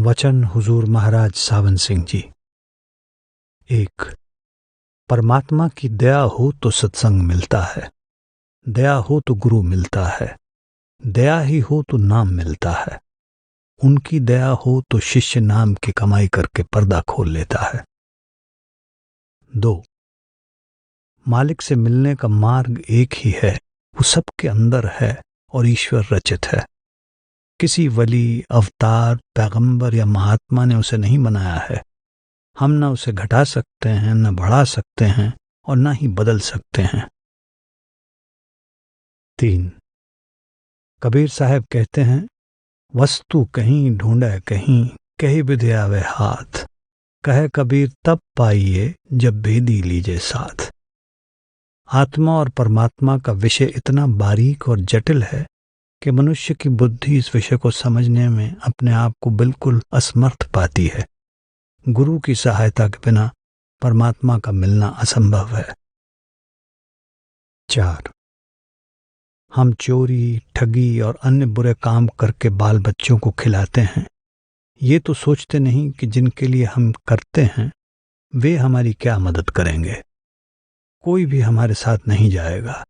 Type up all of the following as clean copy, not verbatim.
वचन हुजूर महाराज सावन सिंह जी। 1. परमात्मा की दया हो तो सत्संग मिलता है, दया हो तो गुरु मिलता है, दया ही हो तो नाम मिलता है। उनकी दया हो तो शिष्य नाम की कमाई करके पर्दा खोल लेता है। 2. मालिक से मिलने का मार्ग एक ही है, वो सबके अंदर है और ईश्वर रचित है। किसी वली, अवतार, पैगंबर या महात्मा ने उसे नहीं बनाया है। हम न उसे घटा सकते हैं, न बढ़ा सकते हैं और न ही बदल सकते हैं। 3. कबीर साहब कहते हैं, वस्तु कहीं ढूंढे कहीं, कहीं विधि आवे हाथ। कहे कबीर तब पाइए जब भेदी लीजे साथ। आत्मा और परमात्मा का विषय इतना बारीक और जटिल है कि मनुष्य की बुद्धि इस विषय को समझने में अपने आप को बिल्कुल असमर्थ पाती है। गुरु की सहायता के बिना परमात्मा का मिलना असंभव है। 4. हम चोरी, ठगी और अन्य बुरे काम करके बाल बच्चों को खिलाते हैं। ये तो सोचते नहीं कि जिनके लिए हम करते हैं वे हमारी क्या मदद करेंगे। कोई भी हमारे साथ नहीं जाएगा।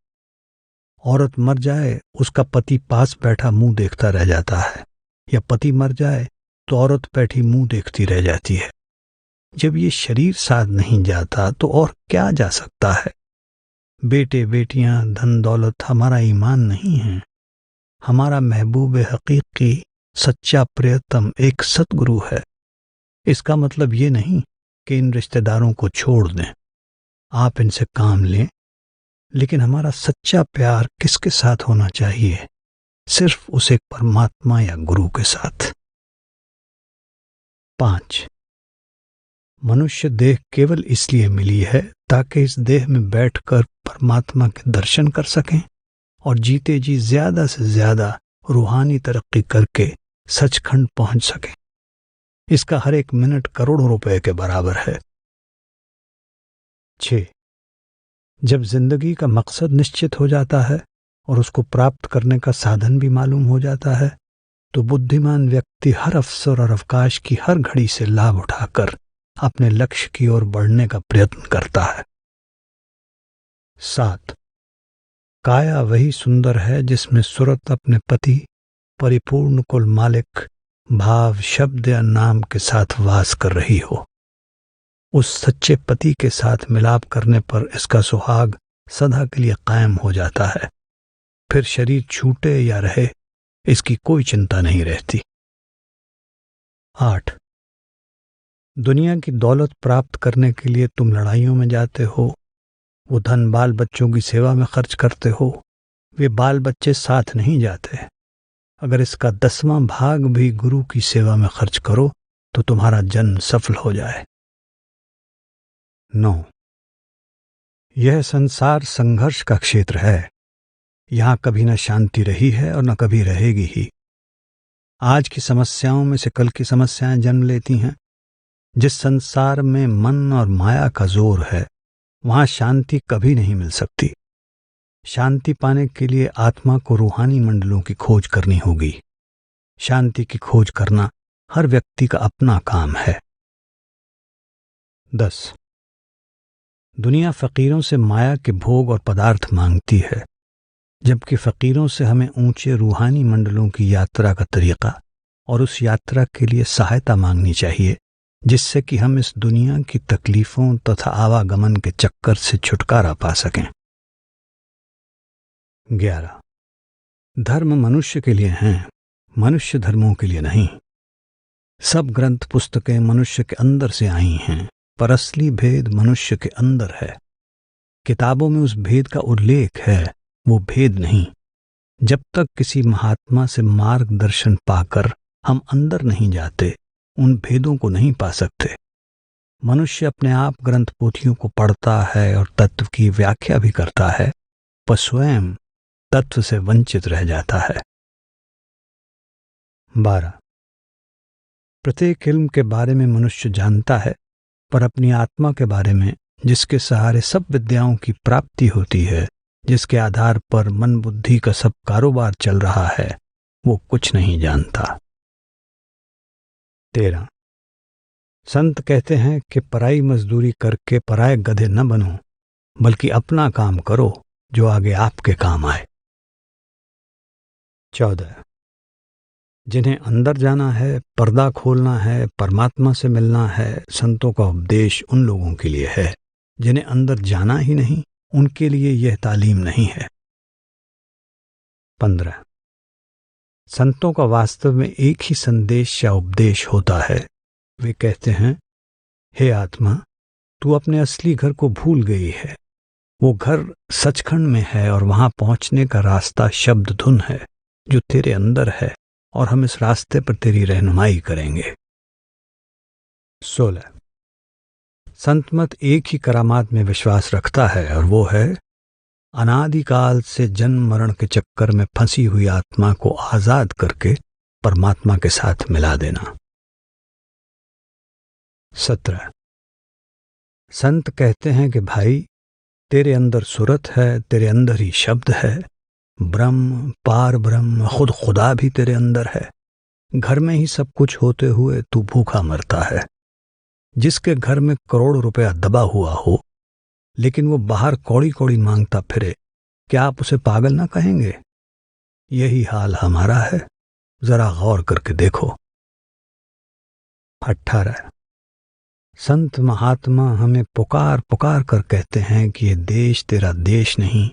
औरत मर जाए, उसका पति पास बैठा मुंह देखता रह जाता है, या पति मर जाए तो औरत बैठी मुंह देखती रह जाती है। जब ये शरीर साथ नहीं जाता तो और क्या जा सकता है। बेटे बेटियां, धन दौलत हमारा ईमान नहीं है। हमारा महबूब हकीकी, सच्चा प्रियतम एक सतगुरु है। इसका मतलब ये नहीं कि इन रिश्तेदारों को छोड़ दें, आप इनसे काम लें, लेकिन हमारा सच्चा प्यार किसके साथ होना चाहिए? सिर्फ उस एक परमात्मा या गुरु के साथ। 5. मनुष्य देह केवल इसलिए मिली है ताकि इस देह में बैठकर परमात्मा के दर्शन कर सकें और जीते जी ज्यादा से ज्यादा रूहानी तरक्की करके सचखंड पहुंच सकें। इसका हर एक मिनट करोड़ों रुपए के बराबर है। 6. जब जिंदगी का मकसद निश्चित हो जाता है और उसको प्राप्त करने का साधन भी मालूम हो जाता है तो बुद्धिमान व्यक्ति हर अवसर और अवकाश की हर घड़ी से लाभ उठाकर अपने लक्ष्य की ओर बढ़ने का प्रयत्न करता है। 7. काया वही सुंदर है जिसमें सूरत अपने पति, परिपूर्ण कुल मालिक, भाव, शब्द या नाम के साथ वास कर रही हो। उस सच्चे पति के साथ मिलाप करने पर इसका सुहाग सदा के लिए कायम हो जाता है। फिर शरीर छूटे या रहे, इसकी कोई चिंता नहीं रहती। 8. दुनिया की दौलत प्राप्त करने के लिए तुम लड़ाइयों में जाते हो, वो धन बाल बच्चों की सेवा में खर्च करते हो, वे बाल बच्चे साथ नहीं जाते। अगर इसका 10वां भाग भी गुरु की सेवा में खर्च करो तो तुम्हारा जन्म सफल हो जाए। 9. यह संसार संघर्ष का क्षेत्र है। यहां कभी न शांति रही है और न कभी रहेगी ही। आज की समस्याओं में से कल की समस्याएं जन्म लेती हैं। जिस संसार में मन और माया का जोर है वहां शांति कभी नहीं मिल सकती। शांति पाने के लिए आत्मा को रूहानी मंडलों की खोज करनी होगी। शांति की खोज करना हर व्यक्ति का अपना काम है। 10. दुनिया फकीरों से माया के भोग और पदार्थ मांगती है, जबकि फकीरों से हमें ऊंचे रूहानी मंडलों की यात्रा का तरीका और उस यात्रा के लिए सहायता मांगनी चाहिए, जिससे कि हम इस दुनिया की तकलीफों तथा आवागमन के चक्कर से छुटकारा पा सकें। 11. धर्म मनुष्य के लिए हैं, मनुष्य धर्मों के लिए नहीं। सब ग्रंथ पुस्तकें मनुष्य के अंदर से आई हैं, पर असली भेद मनुष्य के अंदर है। किताबों में उस भेद का उल्लेख है, वो भेद नहीं। जब तक किसी महात्मा से मार्गदर्शन पाकर हम अंदर नहीं जाते, उन भेदों को नहीं पा सकते। मनुष्य अपने आप ग्रंथ पोथियों को पढ़ता है और तत्व की व्याख्या भी करता है, पर स्वयं तत्व से वंचित रह जाता है। 12. प्रत्येक इल्म के बारे में मनुष्य जानता है, पर अपनी आत्मा के बारे में, जिसके सहारे सब विद्याओं की प्राप्ति होती है, जिसके आधार पर मन बुद्धि का सब कारोबार चल रहा है, वो कुछ नहीं जानता। 13 संत कहते हैं कि पराई मजदूरी करके पराए गधे न बनो, बल्कि अपना काम करो जो आगे आपके काम आए। 14 जिन्हें अंदर जाना है, पर्दा खोलना है, परमात्मा से मिलना है, संतों का उपदेश उन लोगों के लिए है। जिन्हें अंदर जाना ही नहीं, उनके लिए यह तालीम नहीं है। 15 संतों का वास्तव में एक ही संदेश या उपदेश होता है। वे कहते हैं, हे आत्मा, तू अपने असली घर को भूल गई है। वो घर सचखंड में है और वहां पहुंचने का रास्ता शब्द धुन है जो तेरे अंदर है, और हम इस रास्ते पर तेरी रहनुमाई करेंगे। 16 संत मत एक ही करामात में विश्वास रखता है, और वो है अनादिकाल से जन्म मरण के चक्कर में फंसी हुई आत्मा को आजाद करके परमात्मा के साथ मिला देना। 17 संत कहते हैं कि भाई, तेरे अंदर सूरत है, तेरे अंदर ही शब्द है, ब्रह्म, पार ब्रह्म, खुद खुदा भी तेरे अंदर है। घर में ही सब कुछ होते हुए तू भूखा मरता है। जिसके घर में करोड़ रुपया दबा हुआ हो, लेकिन वो बाहर कौड़ी कौड़ी मांगता फिरे, क्या आप उसे पागल ना कहेंगे? यही हाल हमारा है, जरा गौर करके देखो। 18 संत महात्मा हमें पुकार पुकार कर कहते हैं कि ये देश तेरा देश नहीं,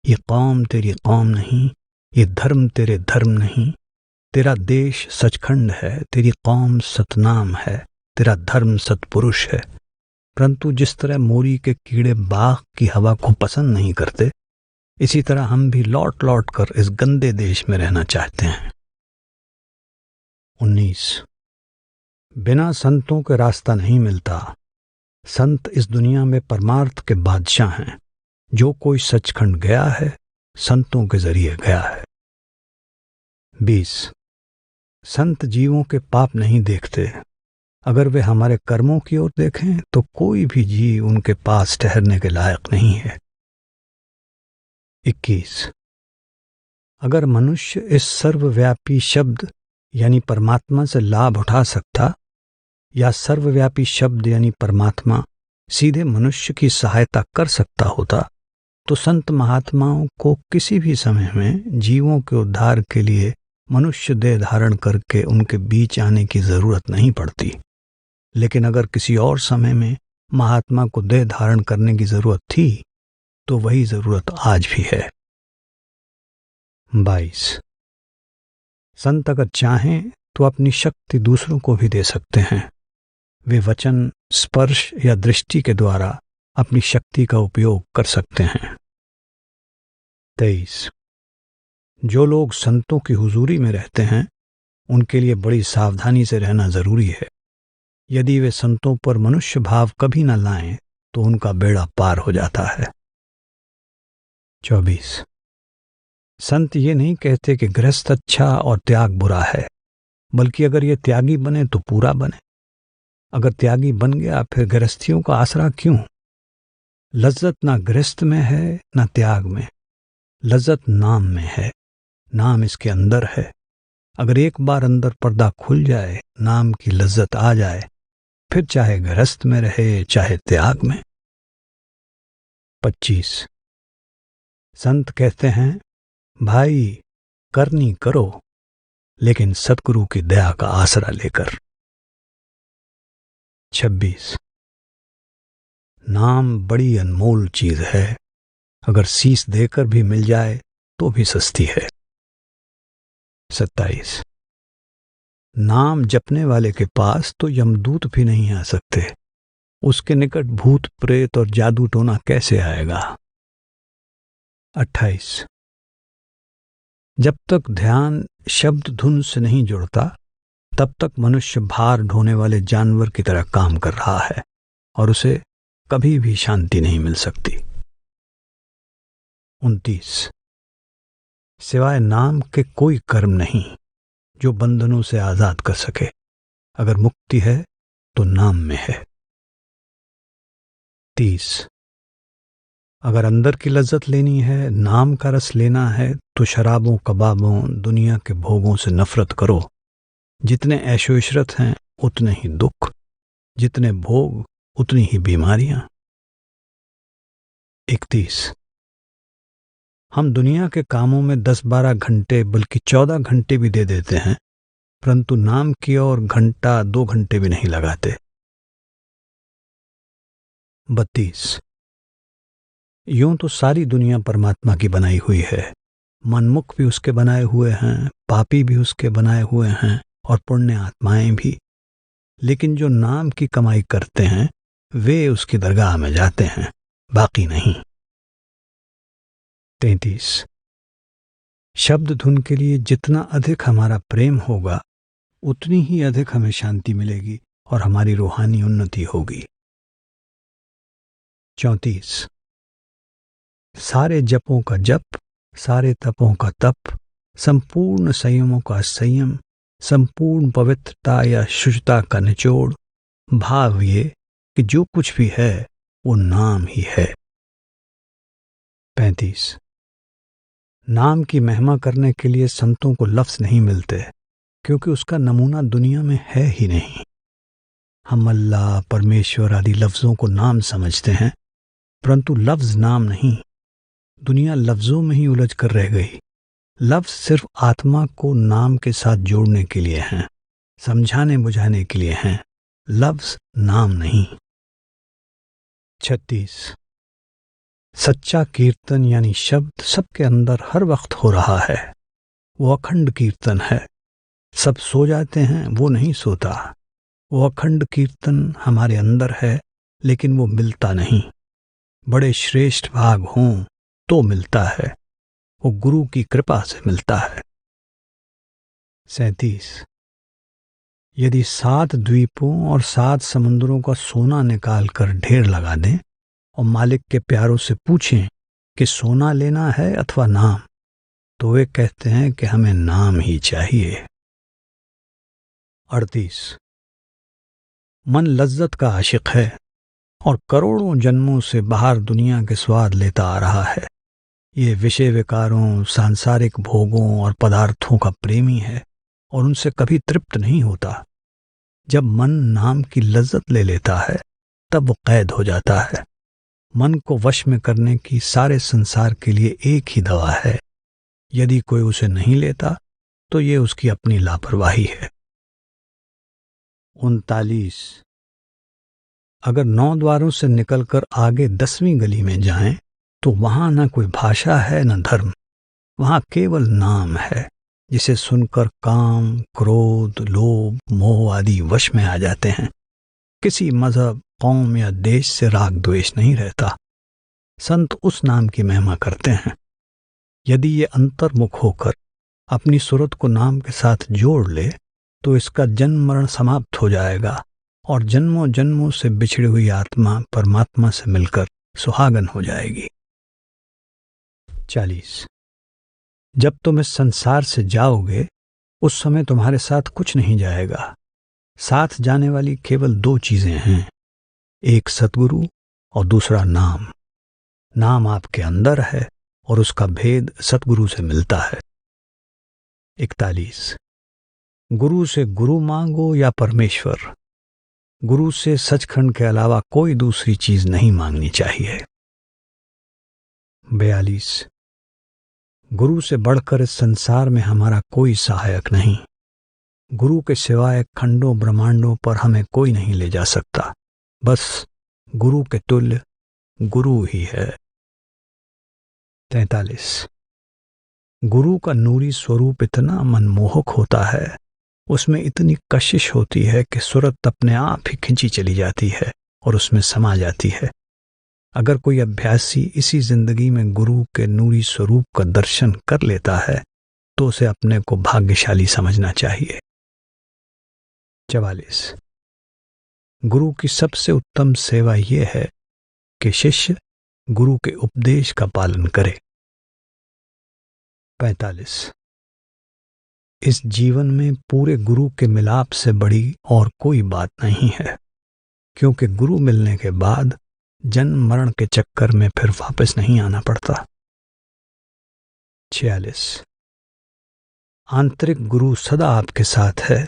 ये कौम तेरी कौम नहीं, ये धर्म तेरे धर्म नहीं। तेरा देश सचखंड है, तेरी कौम सतनाम है, तेरा धर्म सतपुरुष है। परंतु जिस तरह मोरी के कीड़े बाग की हवा को पसंद नहीं करते, इसी तरह हम भी लौट लौट कर इस गंदे देश में रहना चाहते हैं। 19 बिना संतों के रास्ता नहीं मिलता। संत इस दुनिया में परमार्थ के बादशाह हैं। जो कोई सचखंड गया है, संतों के जरिए गया है। 20 संत जीवों के पाप नहीं देखते। अगर वे हमारे कर्मों की ओर देखें तो कोई भी जीव उनके पास ठहरने के लायक नहीं है। 21 अगर मनुष्य इस सर्वव्यापी शब्द यानी परमात्मा से लाभ उठा सकता, या सर्वव्यापी शब्द यानी परमात्मा सीधे मनुष्य की सहायता कर सकता होता, तो संत महात्माओं को किसी भी समय में जीवों के उद्धार के लिए मनुष्य देह धारण करके उनके बीच आने की जरूरत नहीं पड़ती। लेकिन अगर किसी और समय में महात्मा को देह धारण करने की जरूरत थी, तो वही जरूरत आज भी है। 22 संत अगर चाहें तो अपनी शक्ति दूसरों को भी दे सकते हैं। वे वचन, स्पर्श या दृष्टि के द्वारा अपनी शक्ति का उपयोग कर सकते हैं। 23 जो लोग संतों की हुजूरी में रहते हैं, उनके लिए बड़ी सावधानी से रहना जरूरी है। यदि वे संतों पर मनुष्य भाव कभी न लाएं, तो उनका बेड़ा पार हो जाता है। 24 संत ये नहीं कहते कि गृहस्थ अच्छा और त्याग बुरा है, बल्कि अगर ये त्यागी बने तो पूरा बने। अगर त्यागी बन गया, फिर गृहस्थियों का आसरा क्यों? लज्जत ना गृहस्थ में है ना त्याग में, लज्जत नाम में है। नाम इसके अंदर है। अगर एक बार अंदर पर्दा खुल जाए, नाम की लज्जत आ जाए, फिर चाहे गृहस्थ में रहे चाहे त्याग में। 25 संत कहते हैं, भाई करनी करो, लेकिन सतगुरु की दया का आसरा लेकर। 26 नाम बड़ी अनमोल चीज है। अगर शीश देकर भी मिल जाए तो भी सस्ती है। 27 नाम जपने वाले के पास तो यमदूत भी नहीं आ सकते। उसके निकट भूत प्रेत और जादू टोना कैसे आएगा। 28 जब तक ध्यान शब्द धुन से नहीं जुड़ता, तब तक मनुष्य भार ढोने वाले जानवर की तरह काम कर रहा है, और उसे कभी भी शांति नहीं मिल सकती। 29 सिवाय नाम के कोई कर्म नहीं जो बंधनों से आजाद कर सके। अगर मुक्ति है तो नाम में है। 30 अगर अंदर की लज्जत लेनी है, नाम का रस लेना है, तो शराबों, कबाबों, दुनिया के भोगों से नफरत करो। जितने ऐशो इशरत हैं उतने ही दुख, जितने भोग उतनी ही बीमारियां। 31। हम दुनिया के कामों में 10-12 घंटे बल्कि 14 घंटे भी दे देते हैं, परंतु नाम की ओर घंटा 2 घंटे भी नहीं लगाते। 32। यूं तो सारी दुनिया परमात्मा की बनाई हुई है। मनमुख भी उसके बनाए हुए हैं, पापी भी उसके बनाए हुए हैं और पुण्य आत्माएं भी। लेकिन जो नाम की कमाई करते हैं वे उसकी दरगाह में जाते हैं, बाकी नहीं। 33। शब्द धुन के लिए जितना अधिक हमारा प्रेम होगा उतनी ही अधिक हमें शांति मिलेगी और हमारी रूहानी उन्नति होगी। 34। सारे जपों का जप, सारे तपों का तप, संपूर्ण संयमों का संयम, संपूर्ण पवित्रता या शुचिता का निचोड़, भाव ये कि जो कुछ भी है वो नाम ही है। 35। नाम की महिमा करने के लिए संतों को लफ्ज नहीं मिलते, क्योंकि उसका नमूना दुनिया में है ही नहीं। हम अल्लाह, परमेश्वर आदि लफ्जों को नाम समझते हैं, परंतु लफ्ज नाम नहीं। दुनिया लफ्जों में ही उलझ कर रह गई। लफ्ज सिर्फ आत्मा को नाम के साथ जोड़ने के लिए हैं, समझाने बुझाने के लिए हैं, लफ्ज नाम नहीं। 36। सच्चा कीर्तन यानी शब्द सबके अंदर हर वक्त हो रहा है। वो अखंड कीर्तन है। सब सो जाते हैं, वो नहीं सोता। वो अखंड कीर्तन हमारे अंदर है, लेकिन वो मिलता नहीं। बड़े श्रेष्ठ भाग हों तो मिलता है, वो गुरु की कृपा से मिलता है। 37। यदि 7 द्वीपों और 7 समुद्रों का सोना निकाल कर ढेर लगा दें और मालिक के प्यारों से पूछें कि सोना लेना है अथवा नाम, तो वे कहते हैं कि हमें नाम ही चाहिए। 38। मन लज्जत का आशिक है और करोड़ों जन्मों से बाहर दुनिया के स्वाद लेता आ रहा है। ये विषय विकारों, सांसारिक भोगों और पदार्थों का प्रेमी है और उनसे कभी तृप्त नहीं होता। जब मन नाम की लज्जत ले लेता है तब वो कैद हो जाता है। मन को वश में करने की सारे संसार के लिए एक ही दवा है। यदि कोई उसे नहीं लेता तो ये उसकी अपनी लापरवाही है। 39। अगर 9 द्वारों से निकलकर आगे 10वीं गली में जाएं तो वहां न कोई भाषा है न धर्म, वहां केवल नाम है, जिसे सुनकर काम, क्रोध, लोभ, मोह आदि वश में आ जाते हैं। किसी मजहब, कौम या देश से राग द्वेष नहीं रहता। संत उस नाम की महिमा करते हैं। यदि ये अंतर्मुख होकर अपनी सूरत को नाम के साथ जोड़ ले तो इसका जन्म मरण समाप्त हो जाएगा और जन्मों जन्मों से बिछड़ी हुई आत्मा परमात्मा से मिलकर सुहागन हो जाएगी। 40। जब तुम इस संसार से जाओगे उस समय तुम्हारे साथ कुछ नहीं जाएगा। साथ जाने वाली केवल 2 चीजें हैं, एक सतगुरु और दूसरा नाम। नाम आपके अंदर है और उसका भेद सतगुरु से मिलता है। 41। गुरु से गुरु मांगो या परमेश्वर, गुरु से सचखंड के अलावा कोई दूसरी चीज नहीं मांगनी चाहिए। 42। गुरु से बढ़कर इस संसार में हमारा कोई सहायक नहीं। गुरु के सिवाय खंडों ब्रह्मांडों पर हमें कोई नहीं ले जा सकता। बस गुरु के तुल्य गुरु ही है। 43। गुरु का नूरी स्वरूप इतना मनमोहक होता है, उसमें इतनी कशिश होती है कि सूरत अपने आप ही खिंची चली जाती है और उसमें समा जाती है। अगर कोई अभ्यासी इसी जिंदगी में गुरु के नूरी स्वरूप का दर्शन कर लेता है तो उसे अपने को भाग्यशाली समझना चाहिए। 44। गुरु की सबसे उत्तम सेवा यह है कि शिष्य गुरु के उपदेश का पालन करे। 45। इस जीवन में पूरे गुरु के मिलाप से बड़ी और कोई बात नहीं है, क्योंकि गुरु मिलने के बाद जन्म मरण के चक्कर में फिर वापस नहीं आना पड़ता। 46। आंतरिक गुरु सदा आपके साथ है,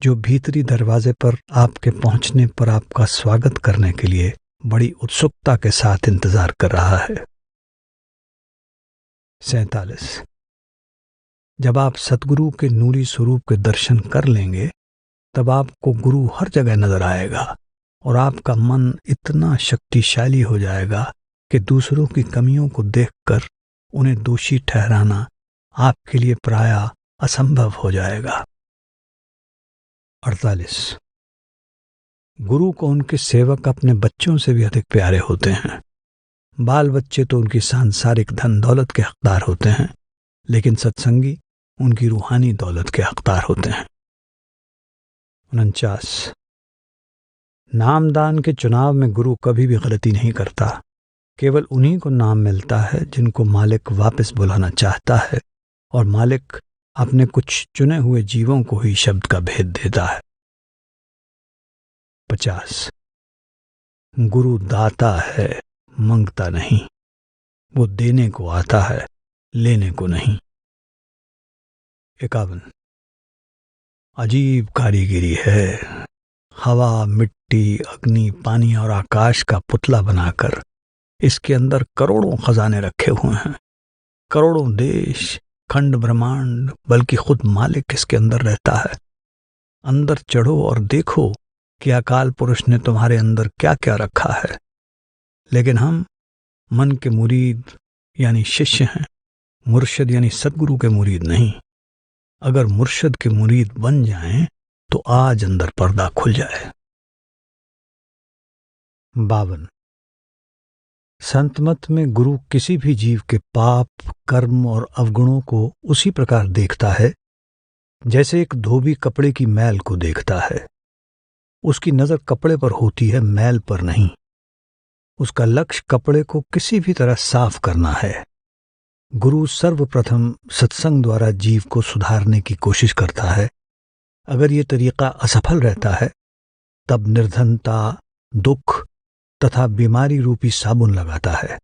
जो भीतरी दरवाजे पर आपके पहुंचने पर आपका स्वागत करने के लिए बड़ी उत्सुकता के साथ इंतजार कर रहा है। 47। जब आप सतगुरु के नूरी स्वरूप के दर्शन कर लेंगे तब आपको गुरु हर जगह नजर आएगा और आपका मन इतना शक्तिशाली हो जाएगा कि दूसरों की कमियों को देखकर उन्हें दोषी ठहराना आपके लिए प्रायः असंभव हो जाएगा। 48। गुरु को उनके सेवक अपने बच्चों से भी अधिक प्यारे होते हैं। बाल बच्चे तो उनकी सांसारिक धन दौलत के हकदार होते हैं, लेकिन सत्संगी उनकी रूहानी दौलत के हकदार होते हैं। 49। नामदान के चुनाव में गुरु कभी भी गलती नहीं करता। केवल उन्हीं को नाम मिलता है जिनको मालिक वापस बुलाना चाहता है, और मालिक अपने कुछ चुने हुए जीवों को ही शब्द का भेद देता है। 50। गुरु दाता है, मांगता नहीं। वो देने को आता है, लेने को नहीं। 51। अजीब कारीगिरी है। हवा, मिट्टी, अग्नि, पानी और आकाश का पुतला बनाकर इसके अंदर करोड़ों खजाने रखे हुए हैं। करोड़ों देश, खंड ब्रह्मांड, बल्कि खुद मालिक इसके अंदर रहता है। अंदर चढ़ो और देखो कि अकाल पुरुष ने तुम्हारे अंदर क्या क्या रखा है। लेकिन हम मन के मुरीद यानी शिष्य हैं, मुर्शिद यानी सदगुरु के मुरीद नहीं। अगर मुर्शिद के मुरीद बन जाएं तो आज अंदर पर्दा खुल जाए। 52। संत मत में गुरु किसी भी जीव के पाप, कर्म और अवगुणों को उसी प्रकार देखता है जैसे एक धोबी कपड़े की मैल को देखता है। उसकी नजर कपड़े पर होती है, मैल पर नहीं। उसका लक्ष्य कपड़े को किसी भी तरह साफ करना है। गुरु सर्वप्रथम सत्संग द्वारा जीव को सुधारने की कोशिश करता है। अगर ये तरीका असफल रहता है तब निर्धनता, दुख तथा बीमारी रूपी साबुन लगाता है।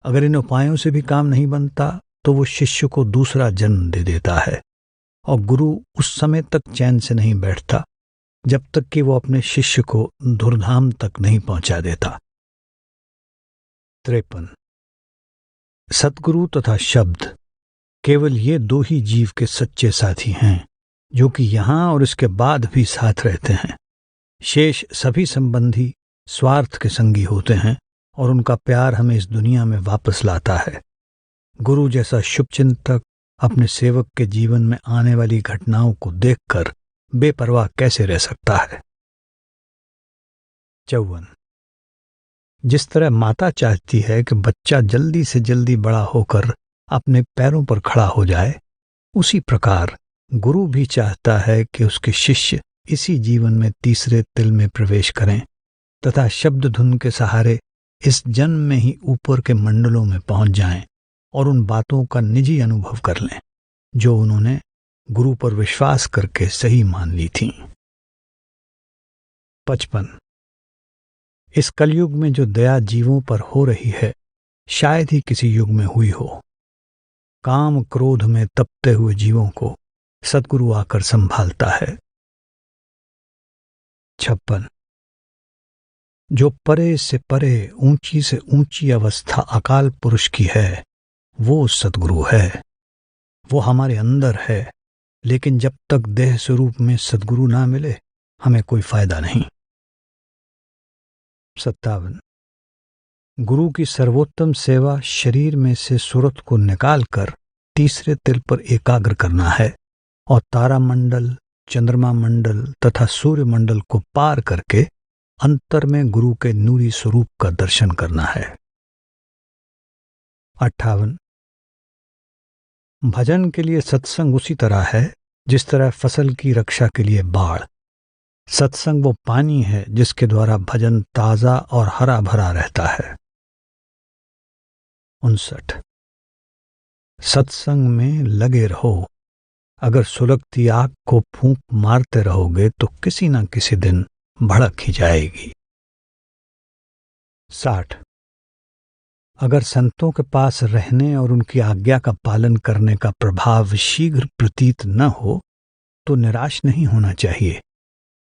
अगर इन उपायों से भी काम नहीं बनता तो वो शिष्य को दूसरा जन्म दे देता है, और गुरु उस समय तक चैन से नहीं बैठता जब तक कि वो अपने शिष्य को धुरधाम तक नहीं पहुंचा देता। 53। सतगुरु तथा शब्द केवल ये दो ही जीव के सच्चे साथी हैं जो कि यहां और इसके बाद भी साथ रहते हैं। शेष सभी संबंधी स्वार्थ के संगी होते हैं और उनका प्यार हमें इस दुनिया में वापस लाता है। गुरु जैसा शुभचिंतक अपने सेवक के जीवन में आने वाली घटनाओं को देखकर बेपरवाह कैसे रह सकता है। 54। जिस तरह माता चाहती है कि बच्चा जल्दी से जल्दी बड़ा होकर अपने पैरों पर खड़ा हो जाए, उसी प्रकार गुरु भी चाहता है कि उसके शिष्य इसी जीवन में तीसरे तिल में प्रवेश करें तथा शब्द धुन के सहारे इस जन्म में ही ऊपर के मंडलों में पहुंच जाएं और उन बातों का निजी अनुभव कर लें जो उन्होंने गुरु पर विश्वास करके सही मान ली थीं। 55। इस कलयुग में जो दया जीवों पर हो रही है शायद ही किसी युग में हुई हो। काम क्रोध में तपते हुए जीवों को सद्गुरु आकर संभालता है। 56। जो परे से परे, ऊंची से ऊंची अवस्था अकाल पुरुष की है वो सद्गुरु है। वो हमारे अंदर है, लेकिन जब तक देह स्वरूप में सद्गुरु ना मिले हमें कोई फायदा नहीं। 57। गुरु की सर्वोत्तम सेवा शरीर में से सुरत को निकालकर तीसरे तिल पर एकाग्र करना है और तारामंडल, चंद्रमा मंडल तथा सूर्य मंडल को पार करके अंतर में गुरु के नूरी स्वरूप का दर्शन करना है। 58। भजन के लिए सत्संग उसी तरह है जिस तरह फसल की रक्षा के लिए बाढ़। सत्संग वो पानी है जिसके द्वारा भजन ताजा और हरा भरा रहता है। 59। सत्संग में लगे रहो। अगर सुलगती आग को फूंक मारते रहोगे तो किसी न किसी दिन भड़क ही जाएगी। 60। अगर संतों के पास रहने और उनकी आज्ञा का पालन करने का प्रभाव शीघ्र प्रतीत न हो तो निराश नहीं होना चाहिए,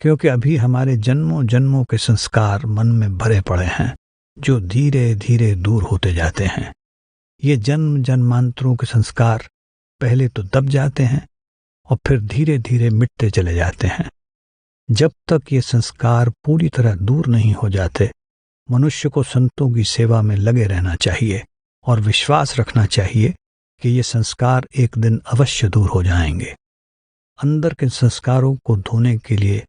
क्योंकि अभी हमारे जन्मों जन्मों के संस्कार मन में भरे पड़े हैं, जो धीरे धीरे दूर होते जाते हैं। ये जन्म जन्मांतरों के संस्कार पहले तो दब जाते हैं और फिर धीरे धीरे मिटते चले जाते हैं। जब तक ये संस्कार पूरी तरह दूर नहीं हो जाते, मनुष्य को संतों की सेवा में लगे रहना चाहिए और विश्वास रखना चाहिए कि ये संस्कार एक दिन अवश्य दूर हो जाएंगे। अंदर के संस्कारों को धोने के लिए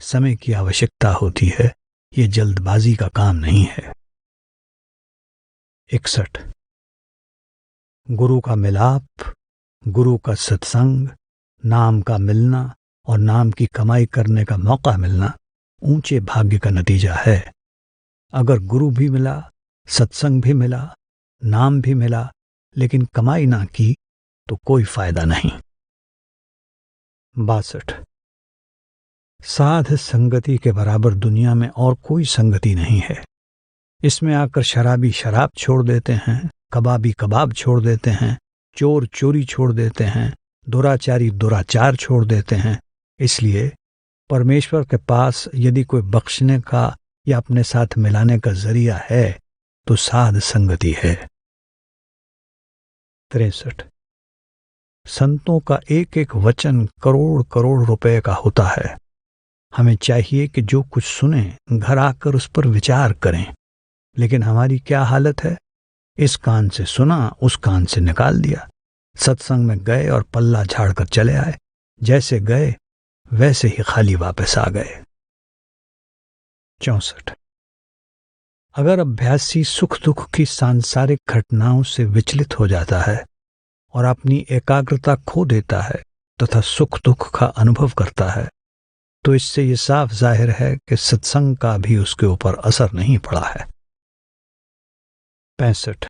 समय की आवश्यकता होती है, ये जल्दबाजी का काम नहीं है। 61 गुरु का मिलाप, गुरु का सत्संग, नाम का मिलना और नाम की कमाई करने का मौका मिलना ऊंचे भाग्य का नतीजा है। अगर गुरु भी मिला, सत्संग भी मिला, नाम भी मिला, लेकिन कमाई ना की तो कोई फायदा नहीं। 62 साध संगति के बराबर दुनिया में और कोई संगति नहीं है। इसमें आकर शराबी शराब छोड़ देते हैं, कबाबी कबाब छोड़ देते हैं, चोर चोरी छोड़ देते हैं, दुराचारी दुराचार छोड़ देते हैं। इसलिए परमेश्वर के पास यदि कोई बख्शने का या अपने साथ मिलाने का जरिया है तो साध संगति है। 63 संतों का एक एक वचन करोड़ करोड़ रुपए का होता है। हमें चाहिए कि जो कुछ सुने घर आकर उस पर विचार करें, लेकिन हमारी क्या हालत है? इस कान से सुना, उस कान से निकाल दिया। सत्संग में गए और पल्ला झाड़कर चले आए, जैसे गए वैसे ही खाली वापस आ गए। 64 अगर अभ्यासी सुख दुख की सांसारिक घटनाओं से विचलित हो जाता है और अपनी एकाग्रता खो देता है तथा सुख दुख का अनुभव करता है, तो इससे ये साफ जाहिर है कि सत्संग का भी उसके ऊपर असर नहीं पड़ा है। 65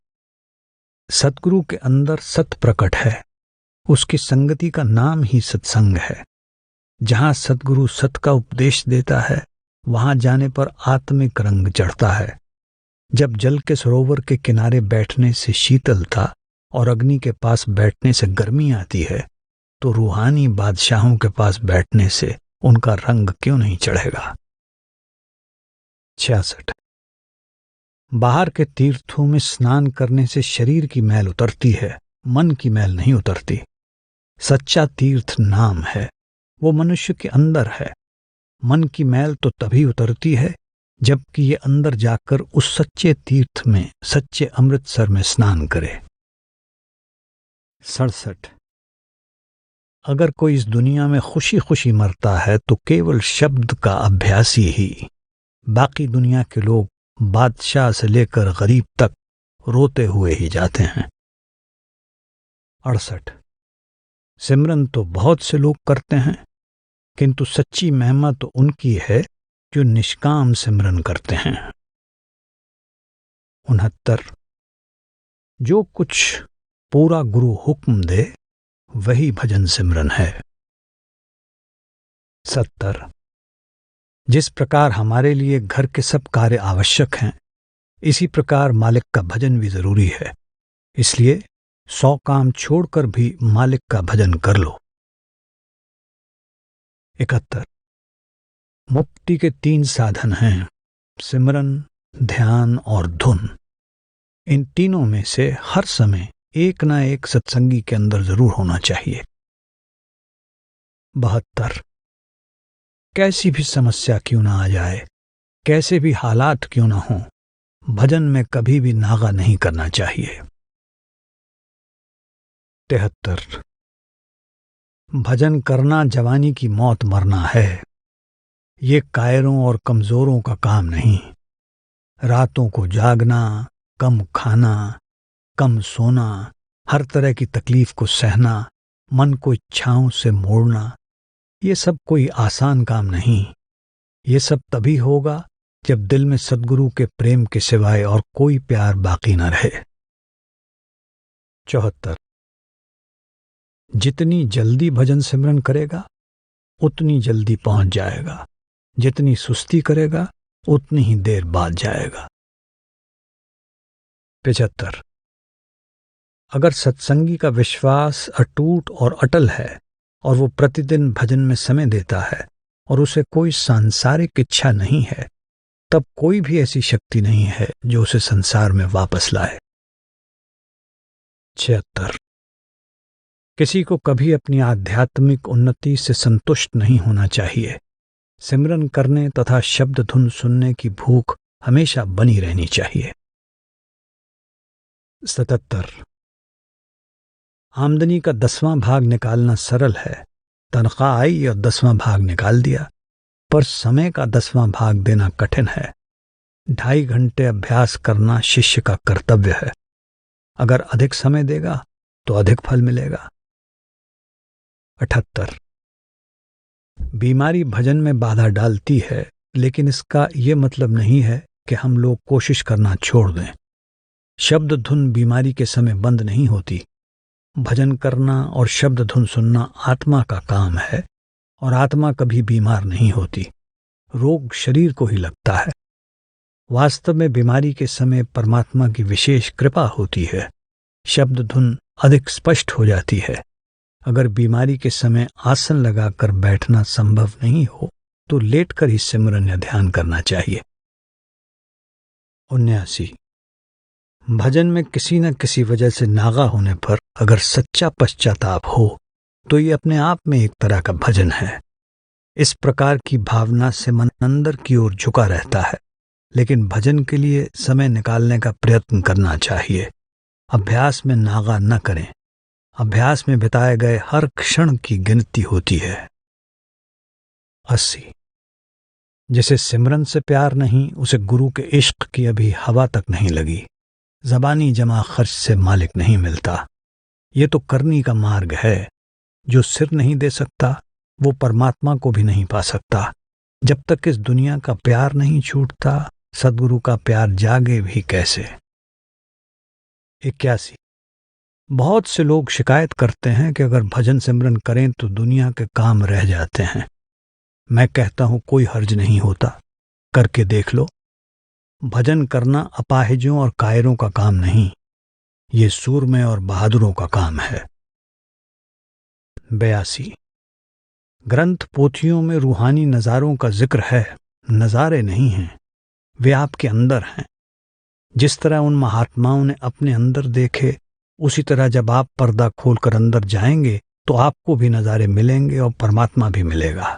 सतगुरु के अंदर सत प्रकट है, उसकी संगति का नाम ही सत्संग है। जहां सतगुरु सत का उपदेश देता है, वहां जाने पर आत्मिक रंग चढ़ता है। जब जल के सरोवर के किनारे बैठने से शीतलता और अग्नि के पास बैठने से गर्मी आती है, तो रूहानी बादशाहों के पास बैठने से उनका रंग क्यों नहीं चढ़ेगा। 66 बाहर के तीर्थों में स्नान करने से शरीर की मैल उतरती है, मन की मैल नहीं उतरती। सच्चा तीर्थ नाम है, वो मनुष्य के अंदर है। मन की मैल तो तभी उतरती है जबकि ये अंदर जाकर उस सच्चे तीर्थ में, सच्चे अमृतसर में स्नान करे। 67 अगर कोई इस दुनिया में खुशी खुशी मरता है तो केवल शब्द का अभ्यासी ही। बाकी दुनिया के लोग बादशाह से लेकर गरीब तक रोते हुए ही जाते हैं। 68 सिमरन तो बहुत से लोग करते हैं, किंतु सच्ची महिमा तो उनकी है जो निष्काम सिमरन करते हैं। 69 जो कुछ पूरा गुरु हुक्म दे वही भजन सिमरन है। 70 जिस प्रकार हमारे लिए घर के सब कार्य आवश्यक हैं, इसी प्रकार मालिक का भजन भी जरूरी है। इसलिए 100 काम छोड़कर भी मालिक का भजन कर लो। 71 मुक्ति के 3 साधन हैं, सिमरन, ध्यान और धुन। इन तीनों में से हर समय एक ना एक सत्संगी के अंदर जरूर होना चाहिए। 72 कैसी भी समस्या क्यों ना आ जाए, कैसे भी हालात क्यों ना हो, भजन में कभी भी नागा नहीं करना चाहिए। 73 भजन करना जवानी की मौत मरना है, ये कायरों और कमजोरों का काम नहीं। रातों को जागना, कम खाना, कम सोना, हर तरह की तकलीफ को सहना, मन को इच्छाओं से मोड़ना, ये सब कोई आसान काम नहीं। ये सब तभी होगा जब दिल में सद्गुरु के प्रेम के सिवाय और कोई प्यार बाकी न रहे। 74 जितनी जल्दी भजन सिमरन करेगा उतनी जल्दी पहुंच जाएगा, जितनी सुस्ती करेगा उतनी ही देर बाद जाएगा। 75 अगर सत्संगी का विश्वास अटूट और अटल है और वो प्रतिदिन भजन में समय देता है और उसे कोई सांसारिक इच्छा नहीं है, तब कोई भी ऐसी शक्ति नहीं है जो उसे संसार में वापस लाए। 76। किसी को कभी अपनी आध्यात्मिक उन्नति से संतुष्ट नहीं होना चाहिए। सिमरन करने तथा शब्द धुन सुनने की भूख हमेशा बनी रहनी चाहिए। 77। आमदनी का 10वां भाग निकालना सरल है। तनख्वाह आई और 10वां भाग निकाल दिया, पर समय का 10वां भाग देना कठिन है। 2.5 घंटे अभ्यास करना शिष्य का कर्तव्य है। अगर अधिक समय देगा तो अधिक फल मिलेगा। 78। बीमारी भजन में बाधा डालती है, लेकिन इसका यह मतलब नहीं है कि हम लोग कोशिश करना छोड़ दें। शब्द धुन बीमारी के समय बंद नहीं होती। भजन करना और शब्द धुन सुनना आत्मा का काम है और आत्मा कभी बीमार नहीं होती। रोग शरीर को ही लगता है। वास्तव में बीमारी के समय परमात्मा की विशेष कृपा होती है। शब्द धुन अधिक स्पष्ट हो जाती है। अगर बीमारी के समय आसन लगाकर बैठना संभव नहीं हो तो लेटकर ही सिमरन या ध्यान करना चाहिए। 79। भजन में किसी न किसी वजह से नागा होने पर अगर सच्चा पश्चाताप हो तो ये अपने आप में एक तरह का भजन है। इस प्रकार की भावना से मन अंदर की ओर झुका रहता है, लेकिन भजन के लिए समय निकालने का प्रयत्न करना चाहिए। अभ्यास में नागा न करें। अभ्यास में बिताए गए हर क्षण की गिनती होती है। 80। जिसे सिमरन से प्यार नहीं, उसे गुरु के इश्क की अभी हवा तक नहीं लगी। ज़बानी जमा खर्च से मालिक नहीं मिलता। ये तो करनी का मार्ग है। जो सिर नहीं दे सकता वो परमात्मा को भी नहीं पा सकता। जब तक इस दुनिया का प्यार नहीं छूटता, सद्गुरु का प्यार जागे भी कैसे। 81। बहुत से लोग शिकायत करते हैं कि अगर भजन सिमरन करें तो दुनिया के काम रह जाते हैं। मैं कहता हूं कोई हर्ज नहीं होता, करके देख लो। भजन करना अपाहिजों और कायरों का काम नहीं, ये सूरमे और बहादुरों का काम है। 82। ग्रंथ पोथियों में रूहानी नज़ारों का जिक्र है, नज़ारे नहीं हैं, वे आपके अंदर हैं। जिस तरह उन महात्माओं ने अपने अंदर देखे, उसी तरह जब आप पर्दा खोलकर अंदर जाएंगे तो आपको भी नज़ारे मिलेंगे और परमात्मा भी मिलेगा।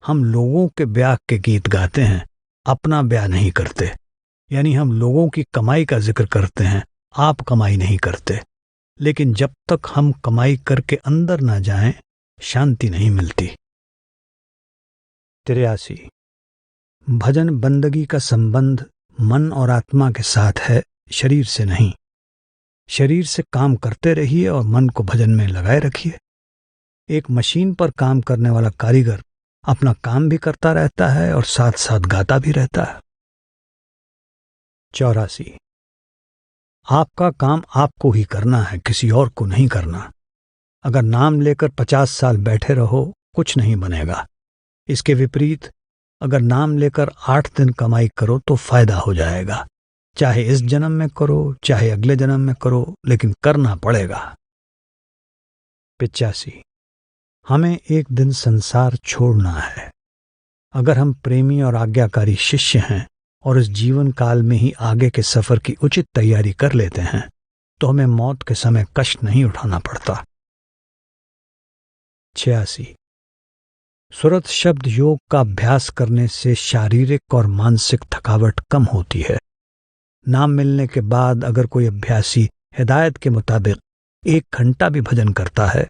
हम लोगों के ब्याह के गीत गाते हैं, अपना ब्याह नहीं करते। यानी हम लोगों की कमाई का जिक्र करते हैं, आप कमाई नहीं करते। लेकिन जब तक हम कमाई करके अंदर ना जाएं, शांति नहीं मिलती। 83। भजन बंदगी का संबंध मन और आत्मा के साथ है, शरीर से नहीं। शरीर से काम करते रहिए और मन को भजन में लगाए रखिए। एक मशीन पर काम करने वाला कारीगर अपना काम भी करता रहता है और साथ साथ गाता भी रहता है। 84। आपका काम आपको ही करना है, किसी और को नहीं करना। अगर नाम लेकर 50 साल बैठे रहो, कुछ नहीं बनेगा। इसके विपरीत अगर नाम लेकर 8 दिन कमाई करो तो फायदा हो जाएगा। चाहे इस जन्म में करो, चाहे अगले जन्म में करो, लेकिन करना पड़ेगा। 85। हमें एक दिन संसार छोड़ना है। अगर हम प्रेमी और आज्ञाकारी शिष्य हैं और इस जीवन काल में ही आगे के सफर की उचित तैयारी कर लेते हैं तो हमें मौत के समय कष्ट नहीं उठाना पड़ता। 86। सुरत शब्द योग का अभ्यास करने से शारीरिक और मानसिक थकावट कम होती है। नाम मिलने के बाद अगर कोई अभ्यासी हिदायत के मुताबिक 1 घंटा भी भजन करता है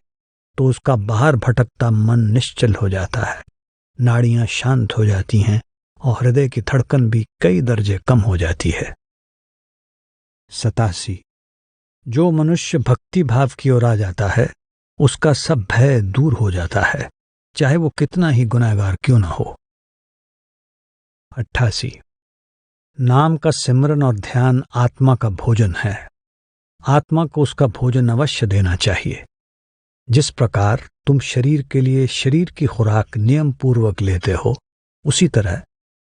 तो उसका बाहर भटकता मन निश्चल हो जाता है, नाड़ियां शांत हो जाती हैं और हृदय की धड़कन भी कई दर्जे कम हो जाती है। 87। जो मनुष्य भक्ति भाव की ओर आ जाता है उसका सब भय दूर हो जाता है, चाहे वो कितना ही गुनहगार क्यों न हो। 88। नाम का सिमरन और ध्यान आत्मा का भोजन है। आत्मा को उसका भोजन अवश्य देना चाहिए। जिस प्रकार तुम शरीर के लिए शरीर की खुराक नियम पूर्वक लेते हो, उसी तरह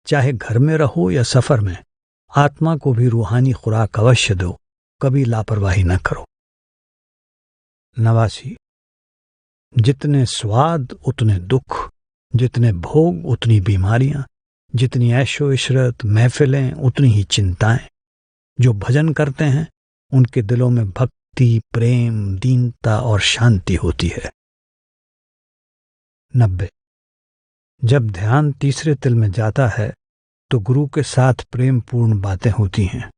चाहे घर में रहो या सफर में, आत्मा को भी रूहानी खुराक अवश्य दो, कभी लापरवाही न करो। 89। जितने स्वाद उतने दुख, जितने भोग उतनी बीमारियां, जितनी ऐशो इशरत महफिलें उतनी ही चिंताएं। जो भजन करते हैं उनके दिलों में भक्ति, प्रेम, दीनता और शांति होती है। 90। जब ध्यान तीसरे तिल में जाता है तो गुरु के साथ प्रेम पूर्ण बातें होती हैं।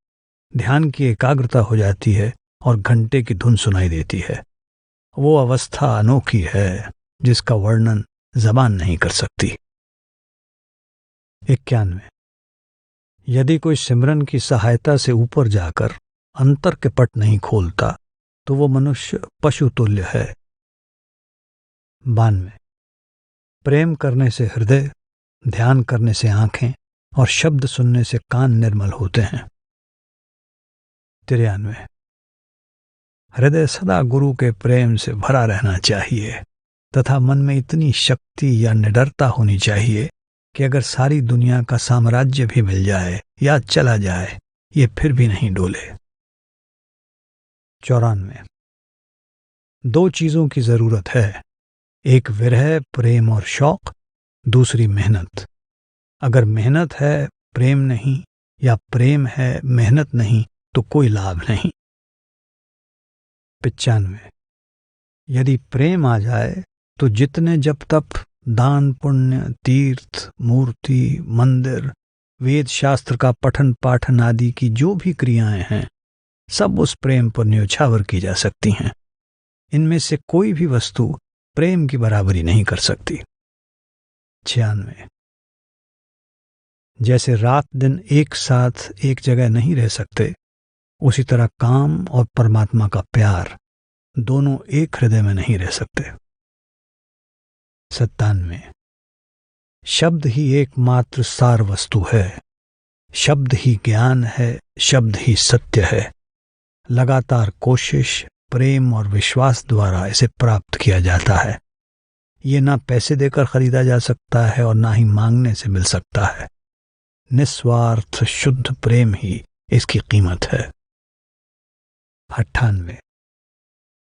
ध्यान की एकाग्रता हो जाती है और घंटे की धुन सुनाई देती है। वो अवस्था अनोखी है जिसका वर्णन जबान नहीं कर सकती। 91। यदि कोई सिमरन की सहायता से ऊपर जाकर अंतर के पट नहीं खोलता तो वो मनुष्य पशु तुल्य है। 92। प्रेम करने से हृदय, ध्यान करने से आंखें और शब्द सुनने से कान निर्मल होते हैं। 93। हृदय सदा गुरु के प्रेम से भरा रहना चाहिए तथा मन में इतनी शक्ति या निडरता होनी चाहिए कि अगर सारी दुनिया का साम्राज्य भी मिल जाए या चला जाए, ये फिर भी नहीं डोले। 94। दो चीजों की जरूरत है, एक विरह, प्रेम और शौक, दूसरी मेहनत। अगर मेहनत है, प्रेम नहीं, या प्रेम है, मेहनत नहीं, तो कोई लाभ नहीं। 95। यदि प्रेम आ जाए तो जितने जप तप, दान पुण्य, तीर्थ, मूर्ति, मंदिर, वेद शास्त्र का पठन पाठन आदि की जो भी क्रियाएं हैं, सब उस प्रेम पर न्योछावर की जा सकती हैं। इनमें से कोई भी वस्तु प्रेम की बराबरी नहीं कर सकती। 96। जैसे रात दिन एक साथ एक जगह नहीं रह सकते, उसी तरह काम और परमात्मा का प्यार दोनों एक हृदय में नहीं रह सकते। 97। शब्द ही एकमात्र सार वस्तु है, शब्द ही ज्ञान है, शब्द ही सत्य है। लगातार कोशिश, प्रेम और विश्वास द्वारा इसे प्राप्त किया जाता है। ये ना पैसे देकर खरीदा जा सकता है और ना ही मांगने से मिल सकता है। निस्वार्थ शुद्ध प्रेम ही इसकी कीमत है। 98।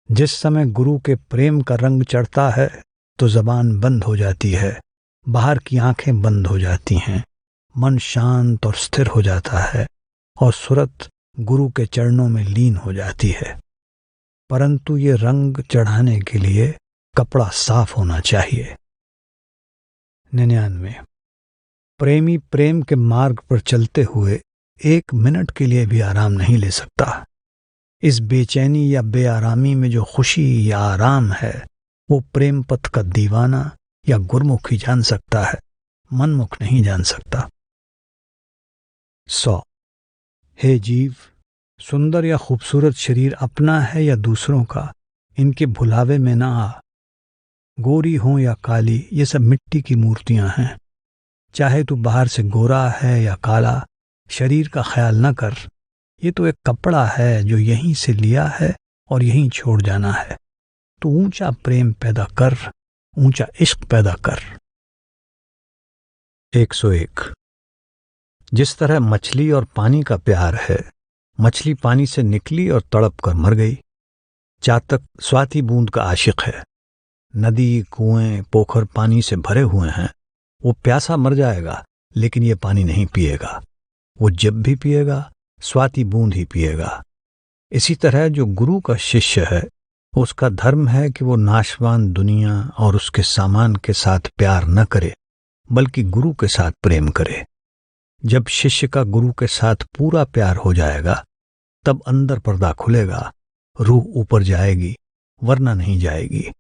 जिस समय गुरु के प्रेम का रंग चढ़ता है तो जबान बंद हो जाती है, बाहर की आंखें बंद हो जाती हैं, मन शांत और स्थिर हो जाता है और सुरत गुरु के चरणों में लीन हो जाती है। परंतु ये रंग चढ़ाने के लिए कपड़ा साफ होना चाहिए। 99। प्रेमी प्रेम के मार्ग पर चलते हुए एक मिनट के लिए भी आराम नहीं ले सकता। इस बेचैनी या बेआरामी में जो खुशी या आराम है, वो प्रेम पथ का दीवाना या गुरमुख ही जान सकता है, मनमुख नहीं जान सकता। 100। हे जीव, सुंदर या खूबसूरत शरीर अपना है या दूसरों का, इनके भुलावे में ना आ। गोरी हो या काली, ये सब मिट्टी की मूर्तियां हैं। चाहे तू बाहर से गोरा है या काला, शरीर का ख्याल न कर। ये तो एक कपड़ा है जो यहीं से लिया है और यहीं छोड़ जाना है। तू ऊंचा प्रेम पैदा कर, ऊंचा इश्क पैदा कर। 101। जिस तरह मछली और पानी का प्यार है, मछली पानी से निकली और तड़प कर मर गई। चातक स्वाति बूंद का आशिक है। नदी, कुएं, पोखर पानी से भरे हुए हैं। वो प्यासा मर जाएगा लेकिन ये पानी नहीं पिएगा। वो जब भी पिएगा स्वाति बूंद ही पिएगा। इसी तरह जो गुरु का शिष्य है, उसका धर्म है कि वो नाशवान दुनिया और उसके सामान के साथ प्यार न करे, बल्कि गुरु के साथ प्रेम करे। जब शिष्य का गुरु के साथ पूरा प्यार हो जाएगा, तब अंदर पर्दा खुलेगा, रूह ऊपर जाएगी, वरना नहीं जाएगी।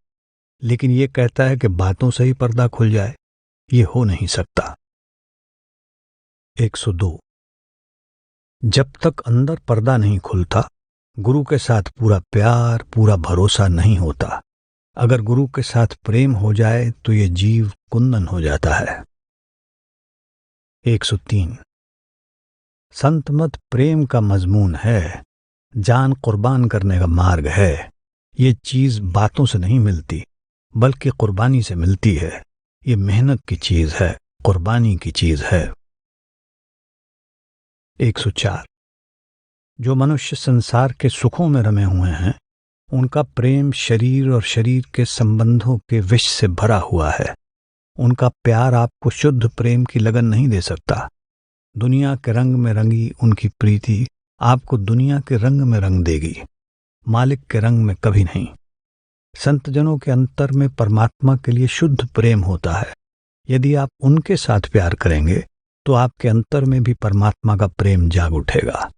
लेकिन ये कहता है कि बातों से ही पर्दा खुल जाए, ये हो नहीं सकता। 102। जब तक अंदर पर्दा नहीं खुलता, गुरु के साथ पूरा प्यार, पूरा भरोसा नहीं होता। अगर गुरु के साथ प्रेम हो जाए तो ये जीव कुंदन हो जाता है। 103। संत मत प्रेम का मजमून है, जान कुर्बान करने का मार्ग है। ये चीज बातों से नहीं मिलती, बल्कि कुर्बानी से मिलती है। ये मेहनत की चीज है, कुर्बानी की चीज है। 104। जो मनुष्य संसार के सुखों में रमे हुए हैं, उनका प्रेम शरीर और शरीर के संबंधों के विष से भरा हुआ है। उनका प्यार आपको शुद्ध प्रेम की लगन नहीं दे सकता। दुनिया के रंग में रंगी उनकी प्रीति आपको दुनिया के रंग में रंग देगी, मालिक के रंग में कभी नहीं। संतजनों के अंतर में परमात्मा के लिए शुद्ध प्रेम होता है। यदि आप उनके साथ प्यार करेंगे तो आपके अंतर में भी परमात्मा का प्रेम जाग उठेगा।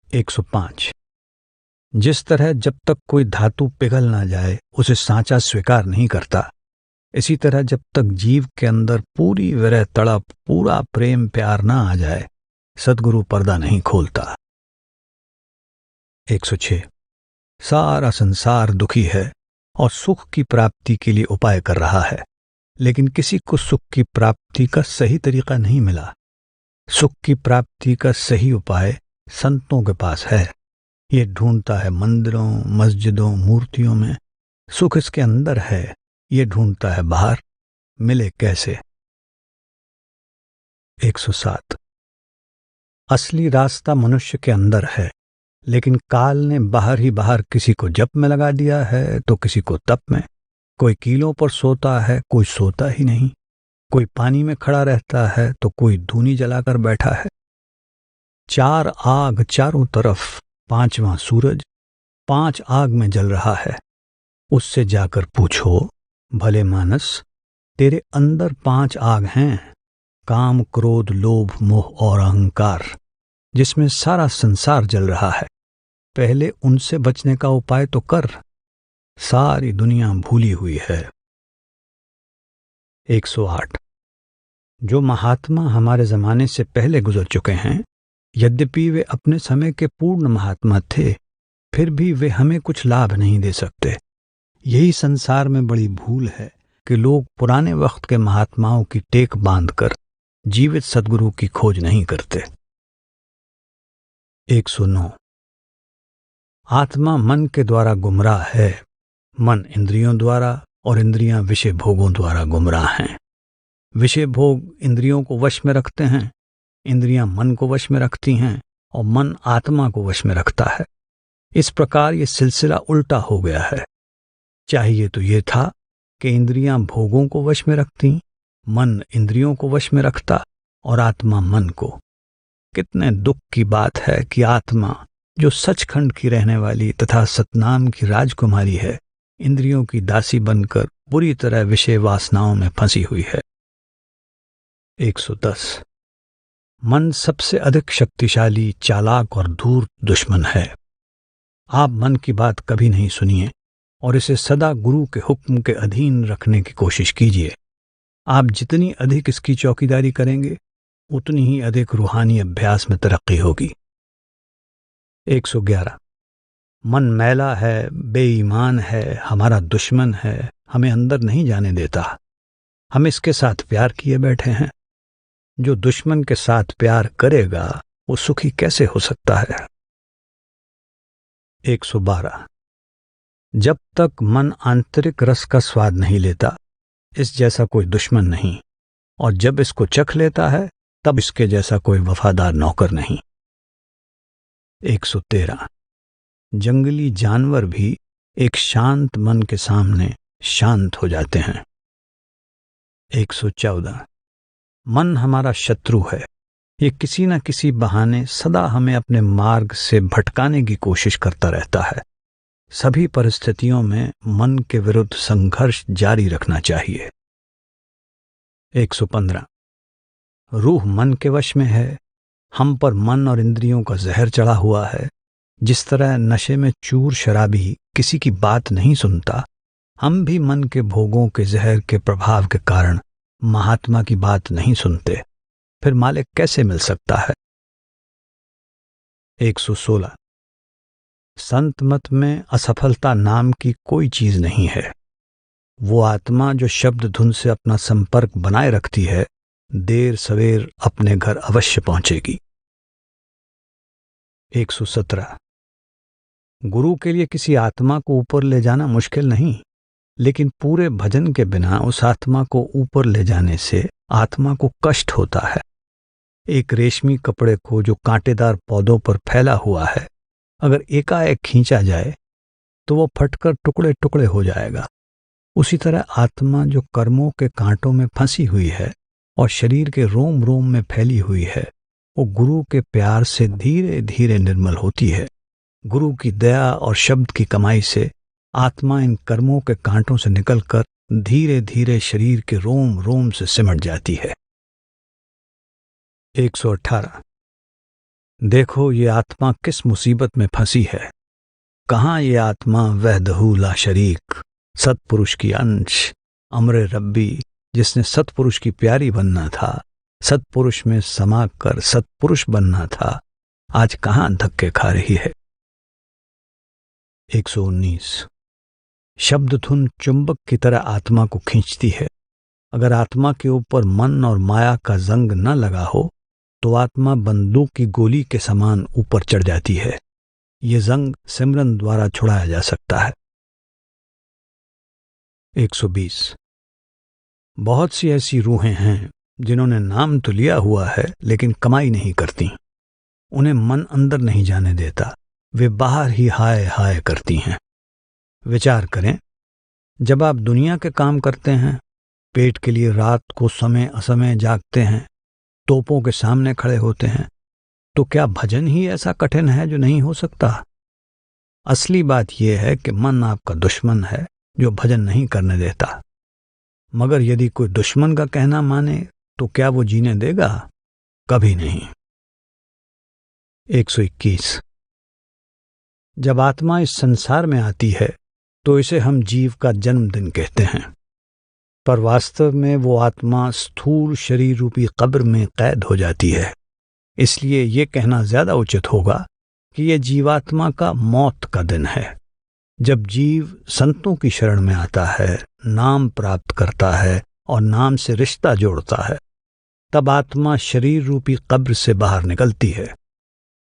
105। जिस तरह जब तक कोई धातु पिघल ना जाए उसे सांचा स्वीकार नहीं करता, इसी तरह जब तक जीव के अंदर पूरी विरह तड़प, पूरा प्रेम प्यार ना आ जाए, सद्गुरु पर्दा नहीं खोलता। 106। सारा संसार दुखी है और सुख की प्राप्ति के लिए उपाय कर रहा है, लेकिन किसी को सुख की प्राप्ति का सही तरीका नहीं मिला। सुख की प्राप्ति का सही उपाय संतों के पास है। ये ढूंढता है मंदिरों, मस्जिदों, मूर्तियों में। सुख इसके अंदर है, ये ढूंढता है बाहर, मिले कैसे। 107। असली रास्ता मनुष्य के अंदर है, लेकिन काल ने बाहर ही बाहर किसी को जप में लगा दिया है तो किसी को तप में। कोई कीलों पर सोता है, कोई सोता ही नहीं। कोई पानी में खड़ा रहता है तो कोई धूनी जलाकर बैठा है। 4 आग चारों तरफ, 5वां सूरज 5 आग में जल रहा है। उससे जाकर पूछो, भले मानस, तेरे अंदर 5 आग हैं, काम, क्रोध, लोभ, मोह और अहंकार, जिसमें सारा संसार जल रहा है। पहले उनसे बचने का उपाय तो कर। सारी दुनिया भूली हुई है। 108। जो महात्मा हमारे जमाने से पहले गुजर चुके हैं, यद्यपि वे अपने समय के पूर्ण महात्मा थे, फिर भी वे हमें कुछ लाभ नहीं दे सकते। यही संसार में बड़ी भूल है कि लोग पुराने वक्त के महात्माओं की टेक बांधकर जीवित सद्गुरु की खोज नहीं करते। 109। आत्मा मन के द्वारा गुमराह है। मन इंद्रियों द्वारा और इंद्रियां विषय भोगों द्वारा गुमराह हैं। विषय भोग इंद्रियों को वश में रखते हैं, इंद्रियां मन को वश में रखती हैं और मन आत्मा को वश में रखता है। इस प्रकार ये सिलसिला उल्टा हो गया है। चाहिए तो ये था कि इंद्रियां भोगों को वश में रखती, मन इंद्रियों को वश में रखता और आत्मा मन को। कितने दुख की बात है कि आत्मा, जो सचखंड की रहने वाली तथा सतनाम की राजकुमारी है, इंद्रियों की दासी बनकर बुरी तरह विषय वासनाओं में फंसी हुई है। 110। मन सबसे अधिक शक्तिशाली, चालाक और धूर्त दुश्मन है। आप मन की बात कभी नहीं सुनिए और इसे सदा गुरु के हुक्म के अधीन रखने की कोशिश कीजिए। आप जितनी अधिक इसकी चौकीदारी करेंगे, उतनी ही अधिक रूहानी अभ्यास में तरक्की होगी। 111। मन मैला है, बेईमान है, हमारा दुश्मन है, हमें अंदर नहीं जाने देता। हम इसके साथ प्यार किए बैठे हैं। जो दुश्मन के साथ प्यार करेगा वो सुखी कैसे हो सकता है। 112। जब तक मन आंतरिक रस का स्वाद नहीं लेता, इस जैसा कोई दुश्मन नहीं, और जब इसको चख लेता है तब इसके जैसा कोई वफादार नौकर नहीं। 113। जंगली जानवर भी एक शांत मन के सामने शांत हो जाते हैं। 114। मन हमारा शत्रु है। ये किसी न किसी बहाने सदा हमें अपने मार्ग से भटकाने की कोशिश करता रहता है। सभी परिस्थितियों में मन के विरुद्ध संघर्ष जारी रखना चाहिए। 115। रूह मन के वश में है। हम पर मन और इंद्रियों का जहर चढ़ा हुआ है। जिस तरह नशे में चूर शराबी किसी की बात नहीं सुनता, हम भी मन के भोगों के जहर के प्रभाव के कारण महात्मा की बात नहीं सुनते। फिर मालिक कैसे मिल सकता है। 116। संत मत में असफलता नाम की कोई चीज नहीं है। वो आत्मा जो शब्द धुन से अपना संपर्क बनाए रखती है, देर सवेर अपने घर अवश्य पहुंचेगी। 117। गुरु के लिए किसी आत्मा को ऊपर ले जाना मुश्किल नहीं, लेकिन पूरे भजन के बिना उस आत्मा को ऊपर ले जाने से आत्मा को कष्ट होता है। एक रेशमी कपड़े को जो कांटेदार पौधों पर फैला हुआ है, अगर एकाएक खींचा जाए तो वो फटकर टुकड़े टुकड़े हो जाएगा। उसी तरह आत्मा जो कर्मों के कांटों में फंसी हुई है और शरीर के रोम रोम में फैली हुई है, वो गुरु के प्यार से धीरे धीरे निर्मल होती है। गुरु की दया और शब्द की कमाई से आत्मा इन कर्मों के कांटों से निकलकर धीरे धीरे शरीर के रोम रोम से सिमट जाती है। 118। देखो ये आत्मा किस मुसीबत में फंसी है। कहाँ ये आत्मा वहदहू ला शरीक, सत्पुरुष की अंश, अमरे रब्बी, जिसने सत्पुरुष की प्यारी बनना था, सत्पुरुष में समा कर सत्पुरुष बनना था, आज कहाँ धक्के खा रही है। 119। शब्द धुन चुंबक की तरह आत्मा को खींचती है। अगर आत्मा के ऊपर मन और माया का जंग न लगा हो तो आत्मा बंदूक की गोली के समान ऊपर चढ़ जाती है। ये जंग सिमरन द्वारा छुड़ाया जा सकता है। 120। बहुत सी ऐसी रूहें हैं जिन्होंने नाम तो लिया हुआ है लेकिन कमाई नहीं करती। उन्हें मन अंदर नहीं जाने देता, वे बाहर ही हाय हाय करती हैं। विचार करें, जब आप दुनिया के काम करते हैं, पेट के लिए रात को समय असमय जागते हैं, तोपों के सामने खड़े होते हैं, तो क्या भजन ही ऐसा कठिन है जो नहीं हो सकता? असली बात यह है कि मन आपका दुश्मन है जो भजन नहीं करने देता। मगर यदि कोई दुश्मन का कहना माने तो क्या वो जीने देगा? कभी नहीं। 121। जब आत्मा इस संसार में आती है तो इसे हम जीव का जन्मदिन कहते हैं, पर वास्तव में वो आत्मा स्थूल शरीर रूपी कब्र में कैद हो जाती है। इसलिए ये कहना ज्यादा उचित होगा कि यह जीवात्मा का मौत का दिन है। जब जीव संतों की शरण में आता है, नाम प्राप्त करता है और नाम से रिश्ता जोड़ता है, तब आत्मा शरीर रूपी कब्र से बाहर निकलती है।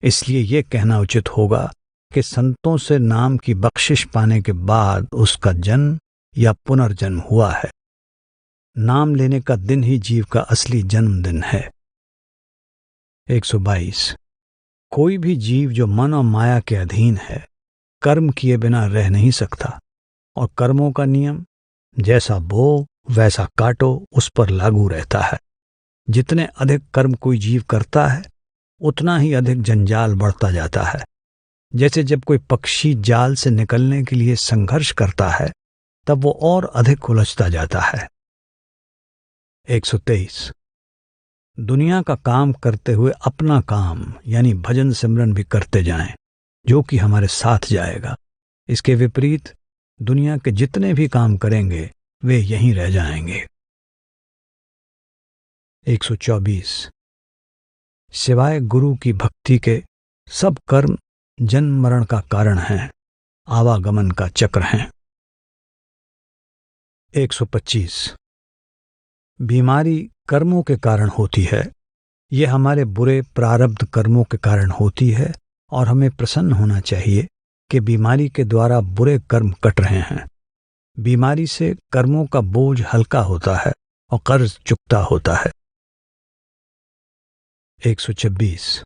इसलिए यह कहना उचित होगा कि संतों से नाम की बख्शिश पाने के बाद उसका जन्म या पुनर्जन्म हुआ है। नाम लेने का दिन ही जीव का असली जन्मदिन है। 122। कोई भी जीव जो मन और माया के अधीन है, कर्म किए बिना रह नहीं सकता, और कर्मों का नियम जैसा बो वैसा काटो उस पर लागू रहता है। जितने अधिक कर्म कोई जीव करता है, उतना ही अधिक जंजाल बढ़ता जाता है। जैसे जब कोई पक्षी जाल से निकलने के लिए संघर्ष करता है, तब वो और अधिक उलझता जाता है। 123। दुनिया का काम करते हुए अपना काम यानी भजन सिमरन भी करते जाएं, जो कि हमारे साथ जाएगा। इसके विपरीत दुनिया के जितने भी काम करेंगे वे यहीं रह जाएंगे। 124। सिवाय गुरु की भक्ति के सब कर्म जन्म मरण का कारण हैं, आवागमन का चक्र हैं। 125। बीमारी कर्मों के कारण होती है। यह हमारे बुरे प्रारब्ध कर्मों के कारण होती है और हमें प्रसन्न होना चाहिए कि बीमारी के द्वारा बुरे कर्म कट रहे हैं। बीमारी से कर्मों का बोझ हल्का होता है और कर्ज चुकता होता है। 126।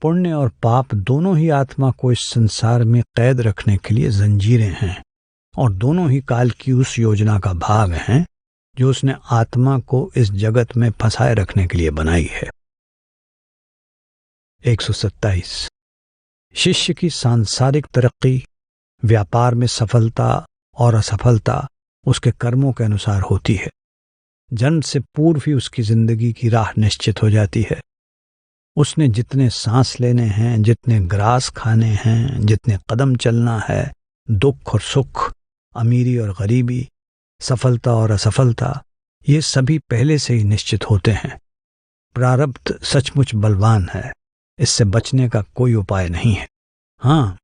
पुण्य और पाप दोनों ही आत्मा को इस संसार में कैद रखने के लिए जंजीरें हैं और दोनों ही काल की उस योजना का भाग हैं जो उसने आत्मा को इस जगत में फंसाए रखने के लिए बनाई है। 127। शिष्य की सांसारिक तरक्की, व्यापार में सफलता और असफलता उसके कर्मों के अनुसार होती है। जन्म से पूर्व ही उसकी जिंदगी की राह निश्चित हो जाती है। उसने जितने सांस लेने हैं, जितने ग्रास खाने हैं, जितने कदम चलना है, दुख और सुख, अमीरी और गरीबी, सफलता और असफलता, ये सभी पहले से ही निश्चित होते हैं। प्रारब्ध सचमुच बलवान है, इससे बचने का कोई उपाय नहीं है। हाँ,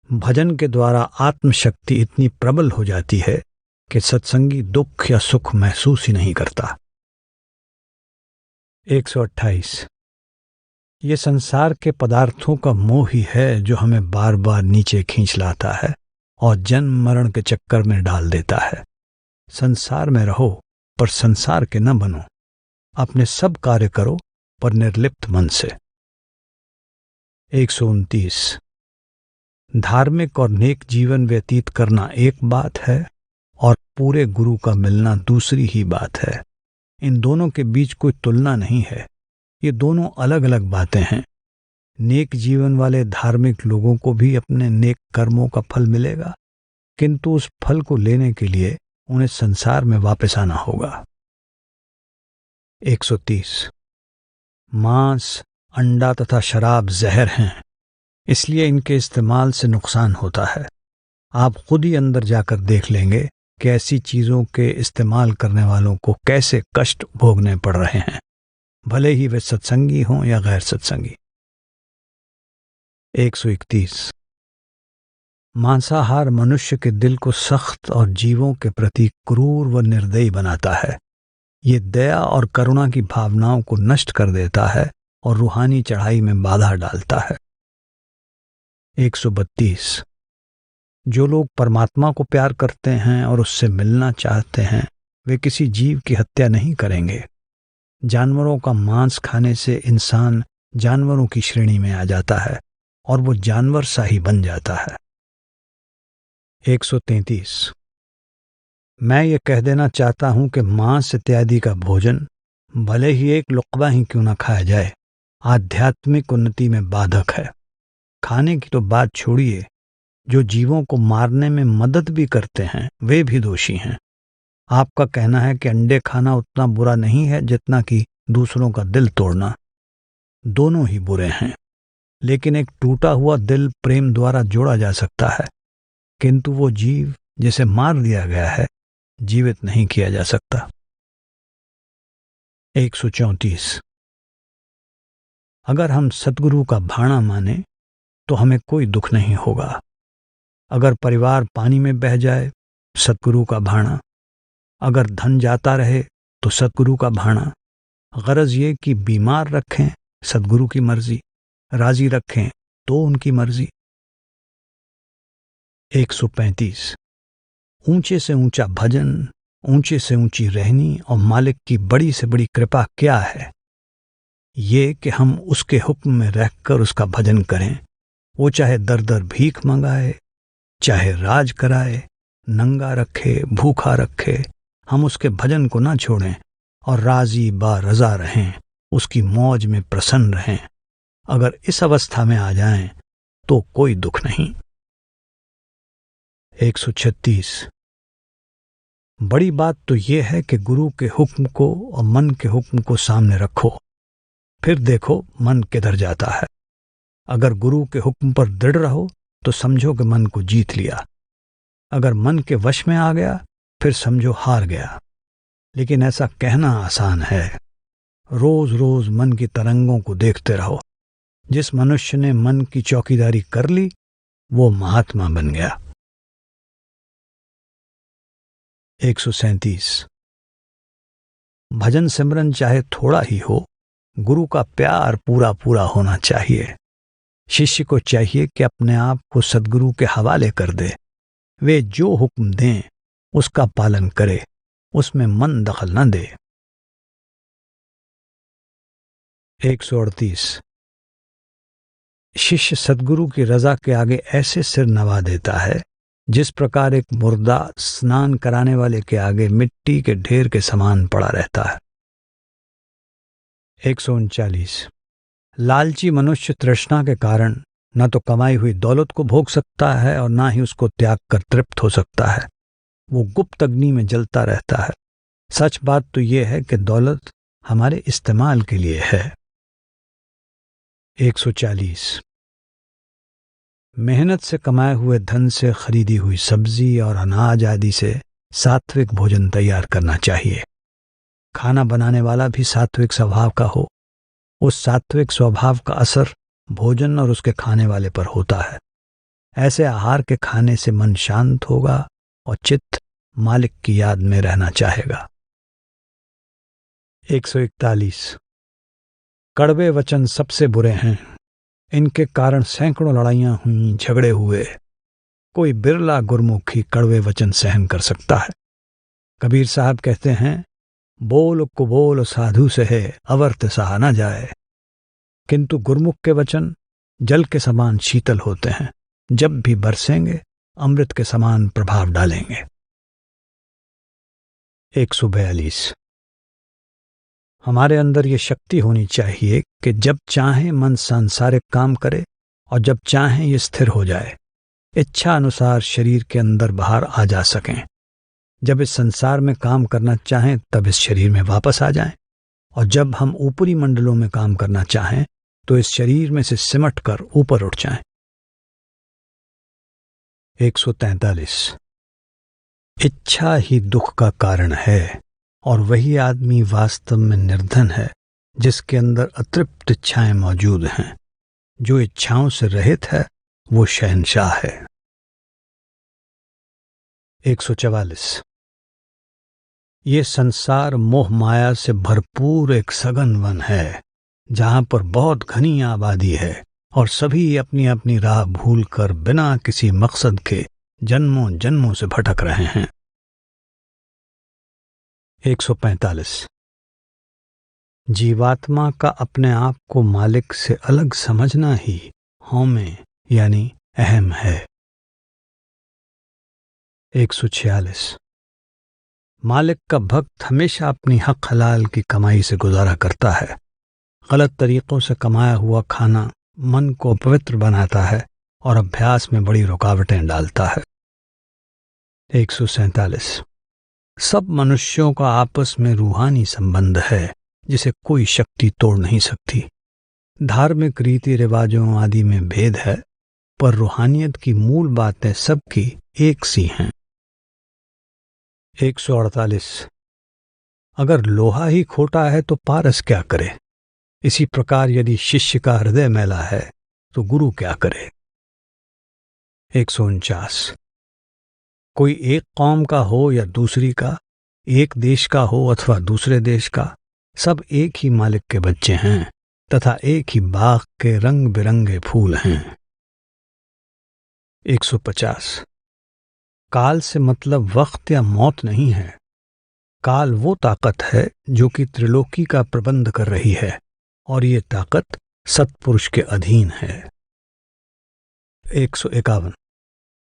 भजन के द्वारा आत्मशक्ति इतनी प्रबल हो जाती है कि सत्संगी दुख या सुख महसूस ही नहीं करता। 128। ये संसार के पदार्थों का मोह ही है जो हमें बार बार नीचे खींच लाता है और जन्म मरण के चक्कर में डाल देता है। संसार में रहो पर संसार के न बनो। अपने सब कार्य करो पर निर्लिप्त मन से। 129। धार्मिक और नेक जीवन व्यतीत करना एक बात है और पूरे गुरु का मिलना दूसरी ही बात है। इन दोनों के बीच कोई तुलना नहीं है, ये दोनों अलग अलग बातें हैं। नेक जीवन वाले धार्मिक लोगों को भी अपने नेक कर्मों का फल मिलेगा, किंतु उस फल को लेने के लिए उन्हें संसार में वापस आना होगा। 130 मांस, अंडा तथा शराब जहर हैं, इसलिए इनके इस्तेमाल से नुकसान होता है। आप खुद ही अंदर जाकर देख लेंगे कि ऐसी चीजों के इस्तेमाल करने वालों को कैसे कष्ट भोगने पड़ रहे हैं, भले ही वे सत्संगी हों या गैर सत्संगी। 131 मांसाहार मनुष्य के दिल को सख्त और जीवों के प्रति क्रूर व निर्दयी बनाता है। ये दया और करुणा की भावनाओं को नष्ट कर देता है और रूहानी चढ़ाई में बाधा डालता है। 132 जो लोग परमात्मा को प्यार करते हैं और उससे मिलना चाहते हैं, वे किसी जीव की हत्या नहीं करेंगे। जानवरों का मांस खाने से इंसान जानवरों की श्रेणी में आ जाता है और वो जानवर सा ही बन जाता है। 133 मैं ये कह देना चाहता हूं कि मांस इत्यादि का भोजन, भले ही एक लुक़्मा ही क्यों न खाया जाए, आध्यात्मिक उन्नति में बाधक है। खाने की तो बात छोड़िए, जो जीवों को मारने में मदद भी करते हैं वे भी दोषी हैं। आपका कहना है कि अंडे खाना उतना बुरा नहीं है जितना कि दूसरों का दिल तोड़ना। दोनों ही बुरे हैं, लेकिन एक टूटा हुआ दिल प्रेम द्वारा जोड़ा जा सकता है, किंतु वो जीव जिसे मार दिया गया है जीवित नहीं किया जा सकता। 134 अगर हम सद्गुरु का भाणा माने तो हमें कोई दुख नहीं होगा। अगर परिवार पानी में बह जाए, सद्गुरु का भाणा। अगर धन जाता रहे तो सद्गुरु का भाणा। गरज ये कि बीमार रखें, सद्गुरु की मर्जी। राजी रखें तो उनकी मर्जी। 135 ऊंचे से ऊंचा भजन, ऊंचे से ऊंची रहनी और मालिक की बड़ी से बड़ी कृपा क्या है? ये कि हम उसके हुक्म में रहकर उसका भजन करें। वो चाहे दर दर भीख मंगाए, चाहे राज कराए, नंगा रखे, भूखा रखे, हम उसके भजन को ना छोड़ें और राजी बा रजा रहें, उसकी मौज में प्रसन्न रहें। अगर इस अवस्था में आ जाएं तो कोई दुख नहीं। 136 बड़ी बात तो यह है कि गुरु के हुक्म को और मन के हुक्म को सामने रखो, फिर देखो मन किधर जाता है। अगर गुरु के हुक्म पर दृढ़ रहो तो समझो कि मन को जीत लिया। अगर मन के वश में आ गया फिर समझो हार गया। लेकिन ऐसा कहना आसान है। रोज रोज मन की तरंगों को देखते रहो। जिस मनुष्य ने मन की चौकीदारी कर ली वो महात्मा बन गया। 137 भजन सिमरन चाहे थोड़ा ही हो, गुरु का प्यार पूरा पूरा होना चाहिए। शिष्य को चाहिए कि अपने आप को सद्गुरु के हवाले कर दे। वे जो हुक्म दें उसका पालन करे, उसमें मन दखल न दे। 138 शिष्य सद्गुरु की रजा के आगे ऐसे सिर नवा देता है जिस प्रकार एक मुर्दा स्नान कराने वाले के आगे मिट्टी के ढेर के समान पड़ा रहता है। 139 लालची मनुष्य तृष्णा के कारण न तो कमाई हुई दौलत को भोग सकता है और ना ही उसको त्याग कर तृप्त हो सकता है। वो गुप्त अग्नि में जलता रहता है। सच बात तो यह है कि दौलत हमारे इस्तेमाल के लिए है। 140 मेहनत से कमाए हुए धन से खरीदी हुई सब्जी और अनाज आदि से सात्विक भोजन तैयार करना चाहिए। खाना बनाने वाला भी सात्विक स्वभाव का हो। उस सात्विक स्वभाव का असर भोजन और उसके खाने वाले पर होता है। ऐसे आहार के खाने से मन शांत होगा और चित्त मालिक की याद में रहना चाहेगा। 141 कड़वे वचन सबसे बुरे हैं। इनके कारण सैकड़ों लड़ाइयां हुई, झगड़े हुए। कोई बिरला गुरमुखी कड़वे वचन सहन कर सकता है। कबीर साहब कहते हैं, बोल कुबोल साधु से है, अवर्त सहा न जाए। किंतु गुरमुख के वचन जल के समान शीतल होते हैं, जब भी बरसेंगे अमृत के समान प्रभाव डालेंगे। 142 हमारे अंदर ये शक्ति होनी चाहिए कि जब चाहे मन सांसारिक काम करे और जब चाहे ये स्थिर हो जाए, इच्छा अनुसार शरीर के अंदर बाहर आ जा सकें। जब इस संसार में काम करना चाहें तब इस शरीर में वापस आ जाएं, और जब हम ऊपरी मंडलों में काम करना चाहें तो इस शरीर में से सिमट कर ऊपर उठ जाएं। 143 इच्छा ही दुख का कारण है और वही आदमी वास्तव में निर्धन है जिसके अंदर अतृप्त इच्छाएं मौजूद हैं। जो इच्छाओं से रहित है वो शहंशाह है। 144 ये संसार मोह माया से भरपूर एक सघन वन है जहां पर बहुत घनी आबादी है और सभी अपनी अपनी राह भूलकर बिना किसी मकसद के जन्मों जन्मों से भटक रहे हैं। 145 जीवात्मा का अपने आप को मालिक से अलग समझना ही हौमे यानी अहम है। 146 मालिक का भक्त हमेशा अपनी हक हलाल की कमाई से गुजारा करता है। गलत तरीकों से कमाया हुआ खाना मन को अपवित्र बनाता है और अभ्यास में बड़ी रुकावटें डालता है। 147 सब मनुष्यों का आपस में रूहानी संबंध है जिसे कोई शक्ति तोड़ नहीं सकती। धार्मिक रीति रिवाजों आदि में भेद है पर रूहानियत की मूल बातें सबकी एक सी हैं। 148 अगर लोहा ही खोटा है तो पारस क्या करे। इसी प्रकार यदि शिष्य का हृदय मैला है तो गुरु क्या करे। 149 कोई एक कौम का हो या दूसरी का, एक देश का हो अथवा दूसरे देश का, सब एक ही मालिक के बच्चे हैं तथा एक ही बाग के रंग बिरंगे फूल हैं। 150 काल से मतलब वक्त या मौत नहीं है। काल वो ताकत है जो कि त्रिलोकी का प्रबंध कर रही है और ये ताकत सत्पुरुष के अधीन है। 151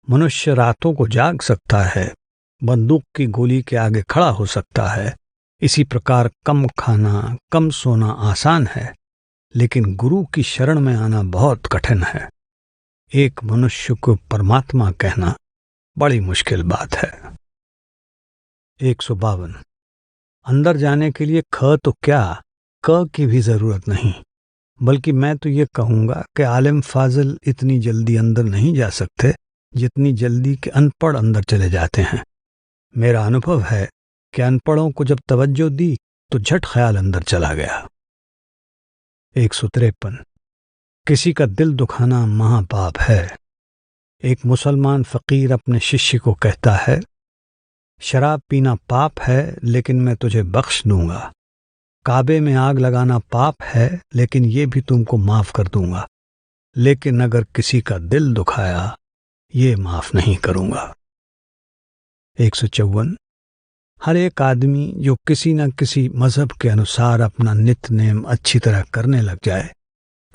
मनुष्य रातों को जाग सकता है, बंदूक की गोली के आगे खड़ा हो सकता है। इसी प्रकार कम खाना कम सोना आसान है, लेकिन गुरु की शरण में आना बहुत कठिन है। एक मनुष्य को परमात्मा कहना बड़ी मुश्किल बात है। 152 अंदर जाने के लिए ख तो क्या क की भी जरूरत नहीं, बल्कि मैं तो ये कहूंगा कि आलिम फाजिल इतनी जल्दी अंदर नहीं जा सकते जितनी जल्दी के अनपढ़ अंदर चले जाते हैं। मेरा अनुभव है कि अनपढ़ों को जब तवज्जो दी तो झट ख्याल अंदर चला गया। 153 किसी का दिल दुखाना महापाप है। एक मुसलमान फकीर अपने शिष्य को कहता है, शराब पीना पाप है लेकिन मैं तुझे बख्श दूंगा। काबे में आग लगाना पाप है लेकिन ये भी तुमको माफ कर दूंगा, लेकिन अगर किसी का दिल दुखाया ये माफ नहीं करूंगा। 154 हर एक आदमी जो किसी न किसी मजहब के अनुसार अपना नित्य नेम अच्छी तरह करने लग जाए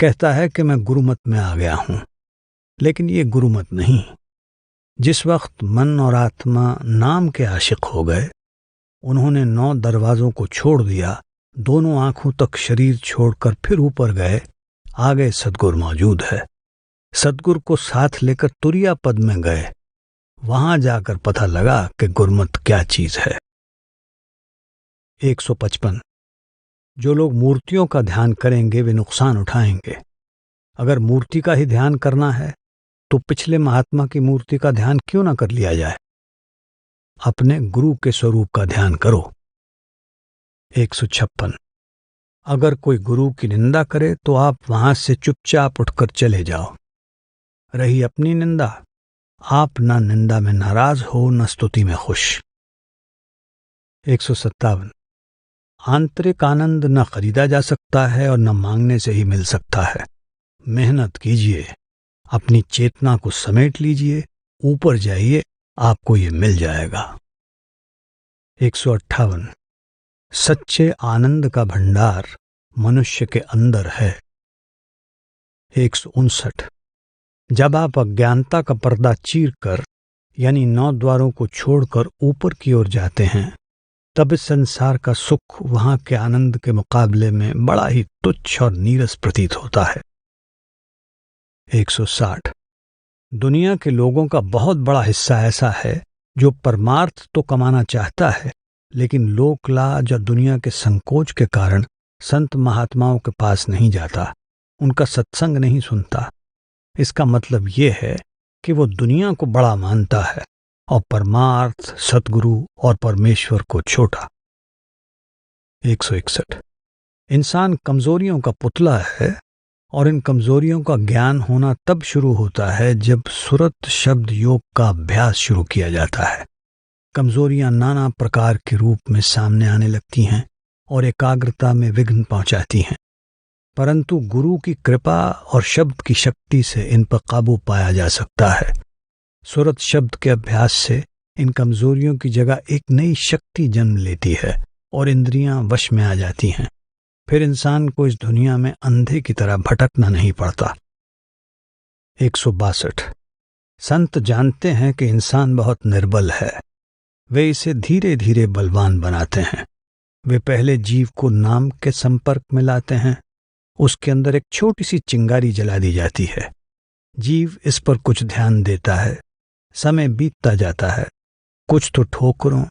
कहता है कि मैं गुरुमत में आ गया हूं, लेकिन ये गुरुमत नहीं। जिस वक्त मन और आत्मा नाम के आशिक हो गए, उन्होंने 9 दरवाजों को छोड़ दिया, दोनों आंखों तक शरीर छोड़कर फिर ऊपर गए, आगे सदगुरु मौजूद है। सदगुरु को साथ लेकर तुरिया पद में गए, वहां जाकर पता लगा कि गुरमत क्या चीज है। 155 जो लोग मूर्तियों का ध्यान करेंगे वे नुकसान उठाएंगे। अगर मूर्ति का ही ध्यान करना है तो पिछले महात्मा की मूर्ति का ध्यान क्यों ना कर लिया जाए। अपने गुरु के स्वरूप का ध्यान करो। 156 अगर कोई गुरु की निंदा करे तो आप वहां से चुपचाप उठकर चले जाओ। रही अपनी निंदा, आप ना निंदा में नाराज हो न स्तुति में खुश। 157 आंतरिक आनंद न खरीदा जा सकता है और न मांगने से ही मिल सकता है। मेहनत कीजिए, अपनी चेतना को समेट लीजिए, ऊपर जाइए, आपको ये मिल जाएगा। 158 सच्चे आनंद का भंडार मनुष्य के अंदर है। 159 जब आप अज्ञानता का पर्दा चीर कर यानी 9 द्वारों को छोड़कर ऊपर की ओर जाते हैं, तब इस संसार का सुख वहां के आनंद के मुकाबले में बड़ा ही तुच्छ और नीरस प्रतीत होता है। 160। दुनिया के लोगों का बहुत बड़ा हिस्सा ऐसा है जो परमार्थ तो कमाना चाहता है, लेकिन लोक लाज और दुनिया के संकोच के कारण संत महात्माओं के पास नहीं जाता, उनका सत्संग नहीं सुनता। इसका मतलब ये है कि वो दुनिया को बड़ा मानता है और परमार्थ, सतगुरु और परमेश्वर को छोटा। 161। इंसान कमजोरियों का पुतला है और इन कमजोरियों का ज्ञान होना तब शुरू होता है जब सुरत शब्द योग का अभ्यास शुरू किया जाता है। कमजोरियां नाना प्रकार के रूप में सामने आने लगती हैं और एकाग्रता में विघ्न पहुंचाती हैं, परंतु गुरु की कृपा और शब्द की शक्ति से इन पर काबू पाया जा सकता है। सुरत शब्द के अभ्यास से इन कमजोरियों की जगह एक नई शक्ति जन्म लेती है और इंद्रियां वश में आ जाती हैं। फिर इंसान को इस दुनिया में अंधे की तरह भटकना नहीं पड़ता। 162। संत जानते हैं कि इंसान बहुत निर्बल है, वे इसे धीरे धीरे बलवान बनाते हैं। वे पहले जीव को नाम के संपर्क में लाते हैं, उसके अंदर एक छोटी सी चिंगारी जला दी जाती है। जीव इस पर कुछ ध्यान देता है, समय बीतता जाता है। कुछ तो ठोकरों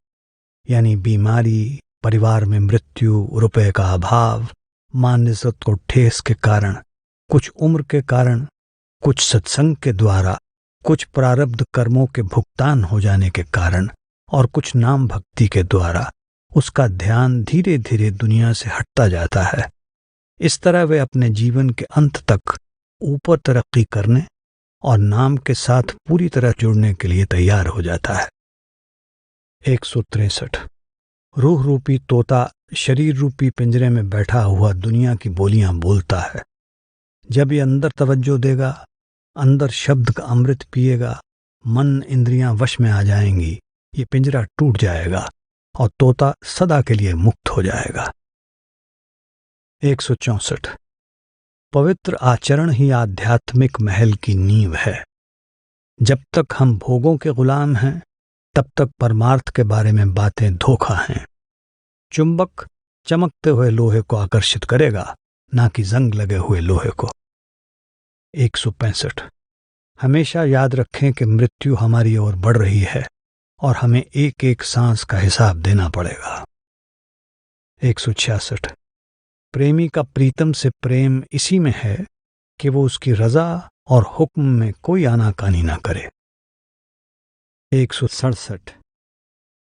यानी बीमारी, परिवार में मृत्यु, रुपए का अभाव, मान इज्जत को ठेस के कारण, कुछ उम्र के कारण, कुछ सत्संग के द्वारा, कुछ प्रारब्ध कर्मों के भुगतान हो जाने के कारण और कुछ नाम भक्ति के द्वारा उसका ध्यान धीरे धीरे दुनिया से हटता जाता है। इस तरह वे अपने जीवन के अंत तक ऊपर तरक्की करने और नाम के साथ पूरी तरह जुड़ने के लिए तैयार हो जाता है। 163। रूह रूपी तोता शरीर रूपी पिंजरे में बैठा हुआ दुनिया की बोलियां बोलता है। जब ये अंदर तवज्जो देगा, अंदर शब्द का अमृत पिएगा, मन इंद्रियां वश में आ जाएंगी, ये पिंजरा टूट जाएगा और तोता सदा के लिए मुक्त हो जाएगा। 164। पवित्र आचरण ही आध्यात्मिक महल की नींव है। जब तक हम भोगों के गुलाम हैं, तब तक परमार्थ के बारे में बातें धोखा हैं। चुंबक चमकते हुए लोहे को आकर्षित करेगा, ना कि जंग लगे हुए लोहे को। 165। हमेशा याद रखें कि मृत्यु हमारी ओर बढ़ रही है और हमें एक एक सांस का हिसाब देना पड़ेगा। 166। प्रेमी का प्रीतम से प्रेम इसी में है कि वो उसकी रजा और हुक्म में कोई आनाकानी ना करे। 167।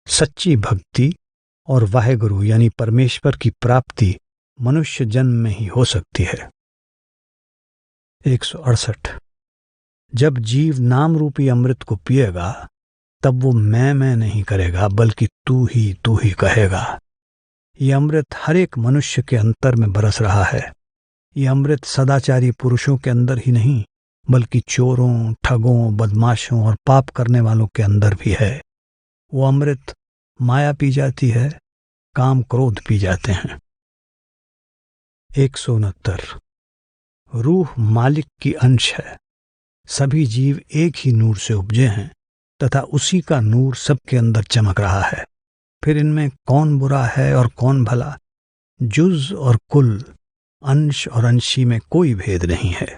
सच्ची भक्ति और वाहेगुरु यानी परमेश्वर की प्राप्ति मनुष्य जन्म में ही हो सकती है। 168। जब जीव नाम रूपी अमृत को पिएगा, तब वो मैं नहीं करेगा, बल्कि तू ही कहेगा। ये अमृत हर एक मनुष्य के अंतर में बरस रहा है। ये अमृत सदाचारी पुरुषों के अंदर ही नहीं, बल्कि चोरों, ठगों, बदमाशों और पाप करने वालों के अंदर भी है। वो अमृत माया पी जाती है, काम क्रोध पी जाते हैं। 169। रूह मालिक की अंश है। सभी जीव एक ही नूर से उपजे हैं तथा उसी का नूर सबके अंदर चमक रहा है। फिर इनमें कौन बुरा है और कौन भला, जुज और कुल, अंश और अंशी में कोई भेद नहीं है।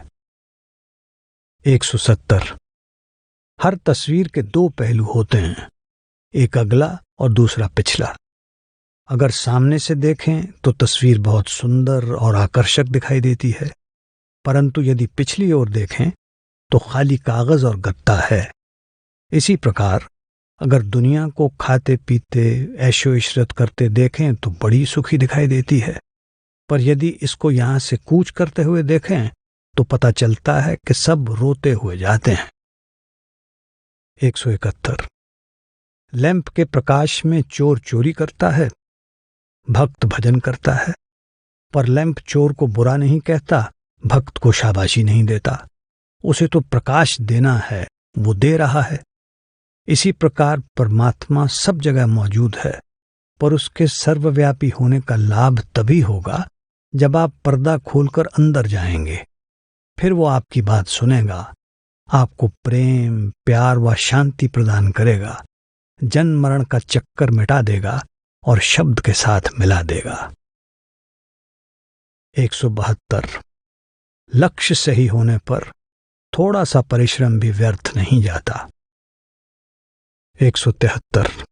170। हर तस्वीर के 2 पहलू होते हैं, एक अगला और दूसरा पिछला। अगर सामने से देखें तो तस्वीर बहुत सुंदर और आकर्षक दिखाई देती है, परंतु यदि पिछली ओर देखें तो खाली कागज और गत्ता है। इसी प्रकार अगर दुनिया को खाते पीते ऐशो इशरत करते देखें तो बड़ी सुखी दिखाई देती है, पर यदि इसको यहां से कूच करते हुए देखें तो पता चलता है कि सब रोते हुए जाते हैं। 171। लैंप के प्रकाश में चोर चोरी करता है, भक्त भजन करता है, पर लैंप चोर को बुरा नहीं कहता, भक्त को शाबाशी नहीं देता। उसे तो प्रकाश देना है, वो दे रहा है। इसी प्रकार परमात्मा सब जगह मौजूद है, पर उसके सर्वव्यापी होने का लाभ तभी होगा जब आप पर्दा खोलकर अंदर जाएंगे। फिर वो आपकी बात सुनेगा, आपको प्रेम, प्यार व शांति प्रदान करेगा, जन्म मरण का चक्कर मिटा देगा और शब्द के साथ मिला देगा। 172 लक्ष्य सही होने पर थोड़ा सा परिश्रम भी व्यर्थ नहीं जाता। 173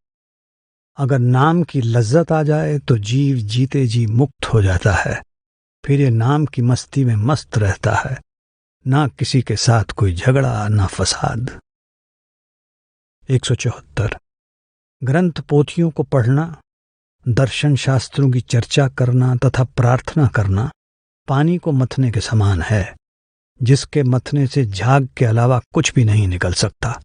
अगर नाम की लज्जत आ जाए तो जीव जीते जी मुक्त हो जाता है, फिर ये नाम की मस्ती में मस्त रहता है, ना किसी के साथ कोई झगड़ा ना फसाद। 174 ग्रंथ पोथियों को पढ़ना, दर्शन शास्त्रों की चर्चा करना तथा प्रार्थना करना पानी को मथने के समान है, जिसके मथने से झाग के अलावा कुछ भी नहीं निकल सकता।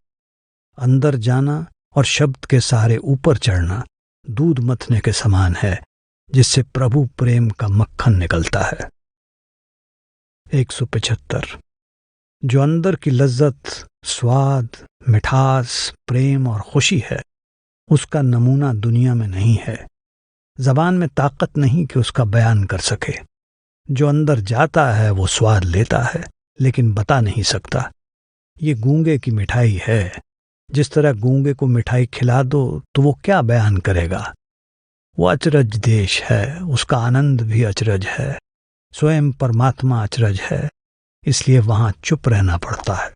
अंदर जाना और शब्द के सहारे ऊपर चढ़ना दूध मथने के समान है, जिससे प्रभु प्रेम का मक्खन निकलता है। 175 जो अंदर की लज्जत, स्वाद, मिठास, प्रेम और खुशी है, उसका नमूना दुनिया में नहीं है। जबान में ताकत नहीं कि उसका बयान कर सके। जो अंदर जाता है वो स्वाद लेता है, लेकिन बता नहीं सकता। ये गूंगे की मिठाई है। जिस तरह गूंगे को मिठाई खिला दो तो वो क्या बयान करेगा। वो अचरज देश है, उसका आनंद भी अचरज है, स्वयं परमात्मा अचरज है, इसलिए वहां चुप रहना पड़ता है।